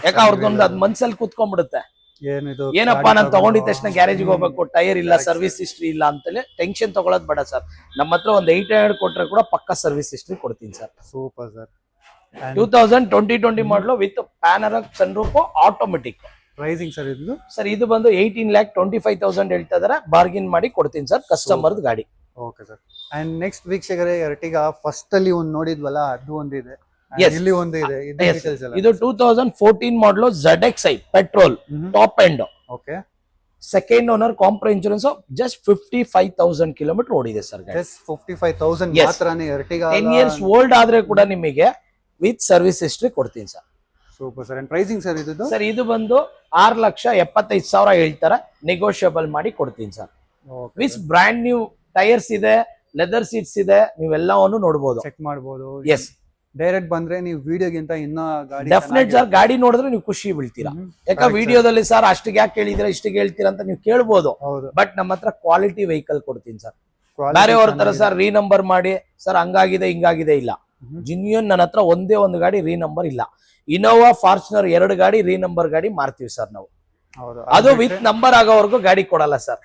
ಯಾಕೆ ಅವ್ರದ್ದೊಂದು ಅದ್ ಮನ್ಸಲ್ಲಿ ಕುತ್ಕೊಂಡ್ಬಿಡುತ್ತೆ, ಏನಪ್ಪಾ ನಾನು ತಗೊಂಡಿದ ತಕ್ಷಣ ಗ್ಯಾರೇಜ್ಗೆ ಹೋಗ್ಬೇಕು, ಟೈರ್ ಇಲ್ಲ, ಸರ್ವಿಸ್ ಹಿಸ್ಟ್ರಿ ಇಲ್ಲ ಅಂತೇಳಿ ಟೆನ್ಷನ್ ತಗೊಳ್ಳೋದು ಬೇಡ ಸರ್. ನಮ್ಮ ಹತ್ರ ಒಂದು 800 ಕೊಟ್ರೆ ಕೂಡ ಪಕ್ಕ ಸರ್ವಿಸ್ ಹಿಸ್ಟ್ರಿ ಕೊಡ್ತೀನಿ ಸರ್. Super sir. 2020 ಮಾಡಲು with panoramic sunroof automatic. Pricing sir ಇದು? ಸರ್ ಇದು ಬಂದು 18,25,000 ಹೇಳ್ತಾ ಇದಾರೆ, ಬಾರ್ಗಿನ್ ಮಾಡಿ ಕೊಡ್ತೀನಿ ಸರ್, ಕಸ್ಟಮರ್ ಗಾಡಿ. Okay sir. ಅಂಡ್ ನೆಕ್ಸ್ಟ್ ವೀಕ್ಷಕರೇ, ಎರ್ಟಿಗಾ ಫಸ್ಟ್ ಅಲ್ಲಿ ಒಂದ್ ನೋಡಿದ್ವಲ್ಲ, ಅದು ಒಂದಿದೆ, Yes. ಇಲ್ಲಿ ಒಂದು ಇದೆ, ಇದು Yes. details ಎಲ್ಲ. ಇದು 2014 model ZXi petrol top end, okay. Second owner, compre insurance, just 55,000 kilometre ಓಡಿದೆ ಸರ್ ಗಾಡಿ. Just 55,000 Yes. ಮಾತ್ರನೇ ಎರ್ಟಿಗಾ. 10 ಇಯರ್ಸ್ ಓಲ್ಡ್ ಆದ್ರೆ ಕೂಡ ನಿಮಗೆ ವಿತ್ ಸರ್ವಿಸ್ ಹಿಸ್ಟ್ರಿ ಕೊಡ್ತೀನಿ sir. Super sir. And pricing sir ಇದು? ಸರ್ ಇದು ಬಂದು 6,75,000 ಹೇಳ್ತಾರೆ, ನೆಗೋಷಿಯಬಲ್ ಮಾಡಿ ಕೊಡ್ತೀನಿ sir. With brand new tyres ಇದೆ, ಲೆದರ್ ಸೀಟ್ಸ್ ಇದೆ, ನೀವೆಲ್ಲವನ್ನು ನೋಡಬಹುದು, ಚೆಕ್ ಮಾಡಬಹುದು. ಎಸ್. ಡೈರೆಕ್ಟ್ ಬಂದ್ರೆ ನೀವು ವಿಡಿಯೋಗಿಂತ ಇನ್ನ ಗಾಡಿ ಡೆಫಿನೆಟ್ ಸರ್, ಗಾಡಿ ನೋಡಿದ್ರೆ ನೀವು ಖುಷಿ ಬೀಳ್ತೀರಾ. ಯಾಕೆ ವಿಡಿಯೋದಲ್ಲಿ ಸರ್ ಅಷ್ಟಿಗೆ ಯಾಕೆ ಕೇಳಿದ್ರೆ ಇಷ್ಟಿಗೆ ಹೇಳ್ತೀರಾ ಅಂತ ನೀವು ಕೇಳ್ಬೋದು, ಹೌದು. ಬಟ್ ನಮ್ಮ ಹತ್ರ ಕ್ವಾಲಿಟಿ ವೆಹಿಕಲ್ ಕೊಡ್ತೀನಿ ಸರ್. ಬೇರೆಯವ್ರ ತರ ಸರ್ ರೀನಂಬರ್ ಮಾಡಿ ಸರ್ ಹಂಗಾಗಿದೆ ಹಿಂಗಾಗಿದೆ ಇಲ್ಲ. ಜಿನ್ಯೂನ್ ನನ್ನ ಹತ್ರ ಒಂದೇ ಒಂದು ಗಾಡಿ ರೀನಂಬರ್ ಇಲ್ಲ. ಇನೋವಾ ಫಾರ್ಚುನರ್ 2 ಗಾಡಿ ರೀನಂಬರ್ ಗಾಡಿ ಮಾರ್ತೀವಿ ಸರ್ ನಾವು. ಹೌದು. ಅದು ವಿತ್ ನಂಬರ್ ಆಗೋವರೆಗೂ ಗಾಡಿ ಕೊಡಲ್ಲ ಸರ್.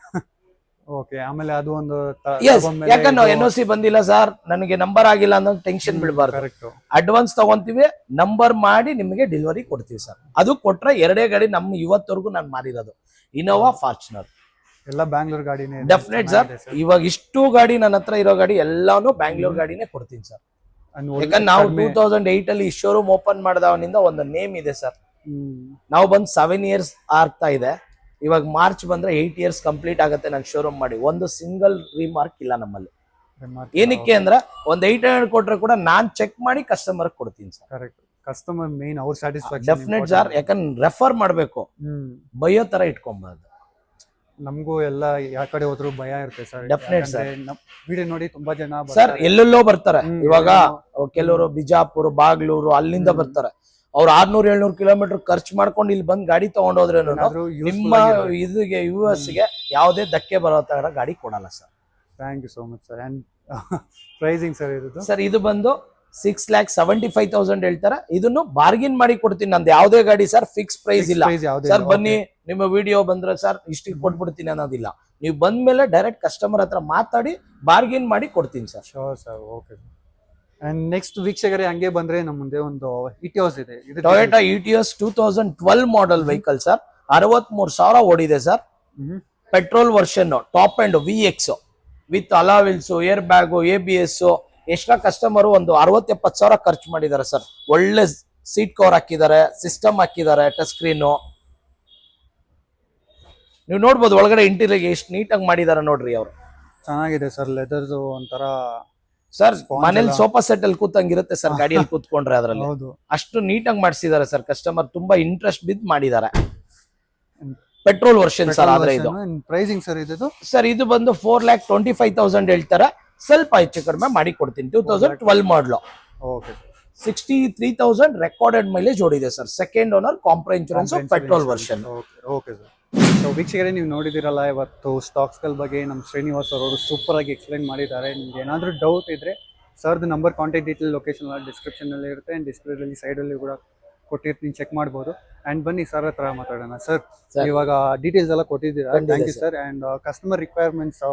ಓಕೆ. ಆಮೇಲೆ ಅದು ಒಂದು ಯಾಕಂದ್ರೆ NOC ಬಂದಿಲ್ಲ ಸರ್, ನನಗೆ ನಂಬರ್ ಆಗಿಲ್ಲ ಅನ್ನೋ ಟೆನ್ಷನ್ ಬೀಳಬಾರ್ದು. ಕರೆಕ್ಟ್. ಅಡ್ವಾನ್ಸ್ ತಗೊಂತೀವಿ, ನಂಬರ್ ಮಾಡಿ ನಿಮಗೆ ಡೆಲಿವರಿ ಕೊಡ್ತೀವಿ ಸರ್. ಅದು ಕೊಟ್ರೆ 2 ಗಾಡಿ ನಮ್ಮ ಇವತ್ತವರೆಗೂ ನಾನು ಮಾರಿರೋದು, ಇನೋವಾ ಫಾರ್ಚುನರ್ ಎಲ್ಲ ಬ್ಯಾಂಗ್ಳೂರ್ ಗಾಡಿನೇ. Definite sir. ಇವಾಗ ಇಷ್ಟು ಗಾಡಿ ನನ್ನ ಹತ್ರ ಇರೋ ಗಾಡಿ ಎಲ್ಲಾನು ಬ್ಯಾಂಗ್ಳೂರ್ ಗಾಡಿನೇ ಕೊಡ್ತೀನಿ ಸರ್. ಯಾಕಂದ್ರೆ ನಾವು 2008 ಅಲ್ಲಿ ಶೋರೂಮ್ ಓಪನ್ ಮಾಡಿದವನಿಂದ ಒಂದು ನೇಮ್ ಇದೆ ಸರ್. ನಾವು ಬಂದು 7 ಇಯರ್ಸ್ ಆಗ್ತಾ ಇದೆ. ಇವಾಗ ಮಾರ್ಚ್ ಬಂದ್ರೆ 8 ಇಯರ್ಸ್ ಕಂಪ್ಲೀಟ್ ಆಗುತ್ತೆ ನಾನು ಶೋರೂಮ್ ಮಾಡಿ. ಒಂದು ಸಿಂಗಲ್ ರಿಮಾರ್ಕ್ ಇಲ್ಲ ನಮ್ಮಲ್ಲಿ. ಏನಕ್ಕೆ ಅಂದ್ರೆ ಒಂದು 800 ಕೊಟ್ರೆ ಕೂಡ ನಾನ್ ಚೆಕ್ ಮಾಡಿ ಕಸ್ಟಮರ್ ಕೊಡ್ತೀನಿ ಸರ್. ಕರೆಕ್ಟ್. ಕಸ್ಟಮರ್ ಮೇನ್ ಅವ್ರ ಸ್ಯಾಟಿಸ್ಫ್ಯಾಕ್ಷನ್. ಡೆಫಿನೆಟ್ ಸರ್, ಯಾಕಂದ್ರೆ ರೆಫರ್ ಮಾಡ್ಬೇಕು, ಬೈಯೋ ತರ ಇಟ್ಕೊಂಬಾರ್ದು. ನಮಗೂ ಎಲ್ಲ ಯಾವ ಕಡೆ ಹೋದ್ರು ಭಯ ಇರುತ್ತೆ ಸರ್. Definite sir. ವಿಡಿಯೋ ನೋಡಿ ತುಂಬಾ ಜನ ಸರ್ ಎಲ್ಲೆಲ್ಲೋ ಬರ್ತಾರೆ. ಇವಾಗ ಕೆಲವರು ಬಿಜಾಪುರ, ಬಾಗ್ಲೂರು ಅಲ್ಲಿಂದ ಬರ್ತಾರೆ. ಅವ್ರು 600-700 ಕಿಲೋಮೀಟರ್ ಖರ್ಚು ಮಾಡ್ಕೊಂಡು ಇಲ್ಲಿ ಬಂದ್ ಗಾಡಿ ತಗೊಂಡೋದ್ರೇನು ನಿಮ್ಮ ಇದಕ್ಕೆ US ಗೆ ಯಾವುದೇ ಧಕ್ಕೆ ಬರೋ ತರ ಗಾಡಿ ಕೊಡಲ್ಲ sir. Thank you so much sir. And pricing sir ಇದು? ಸರ್ ಇದು ಬಂದು 6,75,000 ಹೇಳ್ತಾರೆ. ಇದನ್ನು ಬಾರ್ಗಿನ್ ಮಾಡಿ ಕೊಡ್ತೀನಿ. ನಂದು ಯಾವುದೇ ಗಾಡಿ ಸರ್ ಫಿಕ್ಸ್ ಪ್ರೈಸ್ ಇಲ್ಲ ಸರ್. ಬನ್ನಿ ನಿಮ್ಮ ವಿಡಿಯೋ ಬಂದ್ರೆ ಸರ್ ಇಷ್ಟಿಗೆ ಕೊಟ್ಬಿಡ್ತೀನಿ ಅನ್ನೋದಿಲ್ಲ. ನೀವು ಬಂದ್ಮೇಲೆ ಡೈರೆಕ್ಟ್ ಕಸ್ಟಮರ್ ಹತ್ರ ಮಾತಾಡಿ ಬಾರ್ಗಿನ್ ಮಾಡಿ ಕೊಡ್ತೀನಿ sir. Sure sir. Okay. And next ವೀಕ್ಷಕರೇ, ಹಂಗೆ ಬಂದ್ರೆ ನಮ್ಮ ಮುಂದೆ ಒಂದು ಇಟಿಯೋಸ್ ಇದೆ. ಇದು Toyota Etios 2012 model vehicle sir. 63,000 ಓಡಿದೆ sir. Petrol version, top and VX with alloy wheels, air bag, ABS. Extra customer ಒಂದು 60-70,000 ಖರ್ಚು ಮಾಡಿದ್ದಾರೆ ಸರ್. ಒಳ್ಳೆ ಸೀಟ್ ಕವರ್ ಹಾಕಿದ್ದಾರೆ, ಸಿಸ್ಟಮ್ ಹಾಕಿದ್ದಾರೆ, ಟಚ್ ಸ್ಕ್ರೀನ್. ನೀವು ನೋಡ್ಬೋದು ಒಳಗಡೆ ಇಂಟೀರಿಯರ್ ಎಷ್ಟು ನೀಟಾಗಿ ಮಾಡಿದ್ದಾರೆ ನೋಡ್ರಿ. ಅವರು ಚೆನ್ನಾಗಿದೆ ಸರ್. ಲೆದರ್ಸ್ ಒಂಥರ ಸರ್ ಮನೇಲಿ ಸೋಫಾ ಸೆಟ್ ಅಲ್ಲಿ ಕೂತಂಗಿರುತ್ತೆ ಸರ್, ಗಾಡಿಯಲ್ಲಿ ಕೂತ್ಕೊಂಡ್ರೆ ಅದರಲ್ಲಿ ಅಷ್ಟು ನೀಟಾಗಿ ಮಾಡಿಸಿದ್ದಾರೆ ಸರ್. ಕಸ್ಟಮರ್ ತುಂಬಾ ಇಂಟ್ರೆಸ್ಟ್ ಬಿದ್ದು ಮಾಡಿದ್ದಾರೆ. Petrol version sir. ಆದ್ರೆ ಇದು ಪ್ರೈಸಿಂಗ್ ಸರ್ ಇದು? ಸರ್ ಇದು ಬಂದು 4,25,000 ಹೇಳ್ತಾರೆ. ಸ್ವಲ್ಪ ಹೆಚ್ಚು ಕಡಿಮೆ ಮಾಡಿ ಕೊಡ್ತೀನಿ. 2012 ಮಾಡಲು. ಓಕೆ. 63,000 ರೆಕಾರ್ಡೆಡ್ ಮೈಲೇಜ್ ಓಡಿದೆ sir. Second owner, compre insurance, petrol version. Okay sir. So ವೀಕ್ಷಕರೇ, ನೀವು ನೋಡಿದಿರಲ್ಲ ಇವತ್ತು ಸ್ಟಾಕ್ಸ್ಗಳ ಬಗ್ಗೆ ನಮ್ಮ ಶ್ರೀನಿವಾಸ್ ಅವರು ಸೂಪರ್ ಆಗಿ ಎಕ್ಸ್ಪ್ಲೈನ್ ಮಾಡಿದ್ದಾರೆ. ನಿಮ್ಗೆ ಏನಾದರೂ ಡೌಟ್ ಇದ್ರೆ ಸರ್ದು ನಂಬರ್, ಕಾಂಟ್ಯಾಕ್ಟ್ ಡೀಟೇಲ್, ಲೊಕೇಶನ್ ಎಲ್ಲ ಡಿಸ್ಕ್ರಿಪ್ಷನಲ್ಲಿ ಇರುತ್ತೆ. ಆ್ಯಂಡ್ ಡಿಸ್ಪ್ಲೇದಲ್ಲಿ ಸೈಡಲ್ಲಿ ಕೂಡ ಕೊಟ್ಟಿರ್ತೀನಿ, ಚೆಕ್ ಮಾಡ್ಬೋದು. ಆ್ಯಂಡ್ ಬನ್ನಿ ಸರ್ ಹತ್ರ ಮಾತಾಡೋಣ. ಸರ್ ಇವಾಗ ಡೀಟೇಲ್ಸ್ ಎಲ್ಲ ಕೊಟ್ಟಿದ್ದೀರಾ, thank you sir. And customer requirements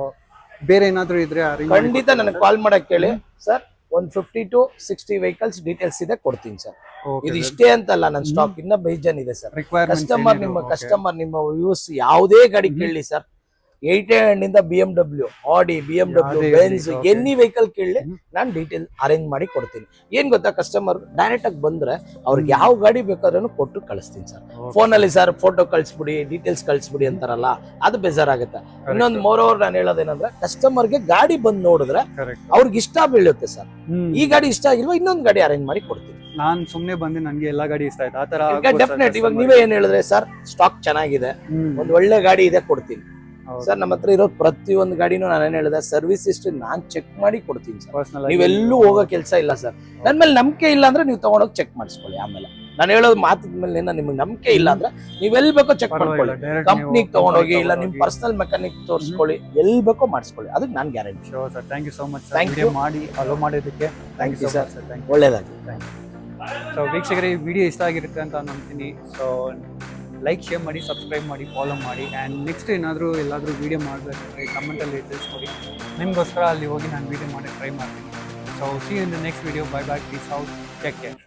ಬೇರೆ ಏನಾದರೂ ಇದ್ರೆ ಖಂಡಿತ ನನಗೆ ಕಾಲ್ ಮಾಡಕ್ಕೆ ಹೇಳಿ ಸರ್. ಒಂದು 50 to 60 ವೆಹಿಕಲ್ಸ್ ಡೀಟೇಲ್ಸ್ ಇದೆ, ಕೊಡ್ತೀನಿ ಸರ್. ಇದು ಇಷ್ಟೇ ಅಂತಲ್ಲ, ನನ್ನ ಸ್ಟಾಕ್ ಇನ್ನ ಬೇಜಾನ್ ಇದೆ ಸರ್. ಕಸ್ಟಮರ್ ನಿಮ್ಮ ಯೂಸ್ ಯಾವುದೇ ಗಾಡಿ ಕೇಳಲಿ ಸರ್. 800 ಇಂದ BMW, ಆಡಿ, BMW, ಬೆನ್ಸ್, ಎನಿ ವೆಹಿಕಲ್ ಕೇಳಲಿ, ನಾನು ಡೀಟೇಲ್ ಅರೇಂಜ್ ಮಾಡಿ ಕೊಡ್ತೀನಿ. ಏನ್ ಗೊತ್ತಾ, ಕಸ್ಟಮರ್ ಡೈರೆಕ್ಟ್ ಆಗಿ ಬಂದ್ರೆ ಅವ್ರಿಗೆ ಯಾವ ಗಾಡಿ ಬೇಕಾದ್ರೂ ಕೊಟ್ಟು ಕಳಿಸ್ತೀನಿ ಸರ್. ಫೋನಲ್ಲಿ ಸರ್ ಫೋಟೋ ಕಳಿಸ್ಬಿಡಿ, ಡೀಟೇಲ್ಸ್ ಕಳಿಸ್ಬಿಡಿ ಅಂತಾರಲ್ಲ, ಅದು ಬೇಜಾರಾಗುತ್ತೆ. ಇನ್ನೊಂದು ಮೋರೋವರ್ ನಾನು ಹೇಳೋದೇನಂದ್ರೆ, ಕಸ್ಟಮರ್ಗೆ ಗಾಡಿ ಬಂದು ನೋಡಿದ್ರೆ ಅವ್ರಿಗೆ ಇಷ್ಟ ಬೀಳುತ್ತೆ ಸರ್. ಈ ಗಾಡಿ ಇಷ್ಟ ಆಗಿಲ್ವಾ, ಇನ್ನೊಂದು ಗಾಡಿ ಅರೇಂಜ್ ಮಾಡಿ ಕೊಡ್ತೀನಿ. ನಾನ್ ಸುಮ್ನೆ ಬಂದು ನನ್ಗೆ ಎಲ್ಲಾ ಗಾಡಿ ಇಷ್ಟ ಆಯ್ತು ಆ ತರ ಡೆಫಿನೆಟ್. ಇವಾಗ ನೀವೇ ಏನ್ ಹೇಳಿದ್ರೆ ಸರ್, ಸ್ಟಾಕ್ ಚೆನ್ನಾಗಿದೆ, ಒಂದು ಒಳ್ಳೆ ಗಾಡಿ ಇದೆ, ಕೊಡ್ತೀನಿ ಸರ್. ನಮ್ಮ ಹತ್ರ ಇರೋ ಪ್ರತಿಯೊಂದು ಗಾಡಿನೂ ನಾನು ಏನ್ ಹೇಳಿದೆ, ಸರ್ವಿಸ್ ಹಿಸ್ಟ್ರಿ ನಾನ್ ಚೆಕ್ ಮಾಡಿ ಕೊಡ್ತೀನಿ ಸರ್. ನೀವೆಲ್ಲೂ ಹೋಗೋ ಕೆಲಸ ಇಲ್ಲ ಸರ್. ನನ್ ಮೇಲೆ ನಂಬಿಕೆ ಇಲ್ಲ ಅಂದ್ರೆ ನೀವು ತಗೊಂಡೋಗಿ ಚೆಕ್ ಮಾಡಿಸ್ಕೊಳ್ಳಿ. ಆಮೇಲೆ ನಾನು ಹೇಳೋದು ಮಾತಿದ ಮೇಲೆ ನಿಮ್ಗೆ ನಂಬಿಕೆ ಇಲ್ಲ ಅಂದ್ರೆ ನೀವ್ ಎಲ್ಲಿ ಬೇಕೋ ಚೆಕ್ ಮಾಡ್ಕೊಳ್ಳಿ. ಕಂಪ್ನಿಗೆ ತಗೊಂಡೋಗಿ, ಇಲ್ಲ ನಿಮ್ ಪರ್ಸನಲ್ ಮೆಕ್ಯಾನಿಕ್ ತೋರಿಸ್ಕೊಳ್ಳಿ, ಎಲ್ಲಿ ಬೇಕೋ ಮಾಡಿಸ್ಕೊಳ್ಳಿ, ಅದಕ್ಕೆ ನಾನು guarantee. Thank you so much ಮಾಡಿ ಅಲೋ ಮಾಡೋದಕ್ಕೆ. Thank you sir. ಒಳ್ಳೇದಾಗಿ. ಸೊ ವೀಕ್ಷಕರೇ, ಈ ವಿಡಿಯೋ ಇಷ್ಟ ಆಗಿರುತ್ತೆ ಅಂತ ನಂಬ್ತೀನಿ. ಸೊ ಲೈಕ್, ಶೇರ್ ಮಾಡಿ, ಸಬ್ಸ್ಕ್ರೈಬ್ ಮಾಡಿ, ಫಾಲೋ ಮಾಡಿ. ಆ್ಯಂಡ್ ನೆಕ್ಸ್ಟ್ ಏನಾದರೂ ಎಲ್ಲಾದರೂ ವೀಡಿಯೋ ಮಾಡಬೇಕಂದ್ರೆ ಕಮೆಂಟಲ್ಲಿ ತಿಳಿಸ್ಕೊಡಿ. ನಿಮಗೋಸ್ಕರ ಅಲ್ಲಿ ಹೋಗಿ ನಾನು ವೀಡಿಯೋ ಮಾಡಿ ಟ್ರೈ ಮಾಡ್ತೀನಿ. So see you in the next video. Bye bye, peace out, take care.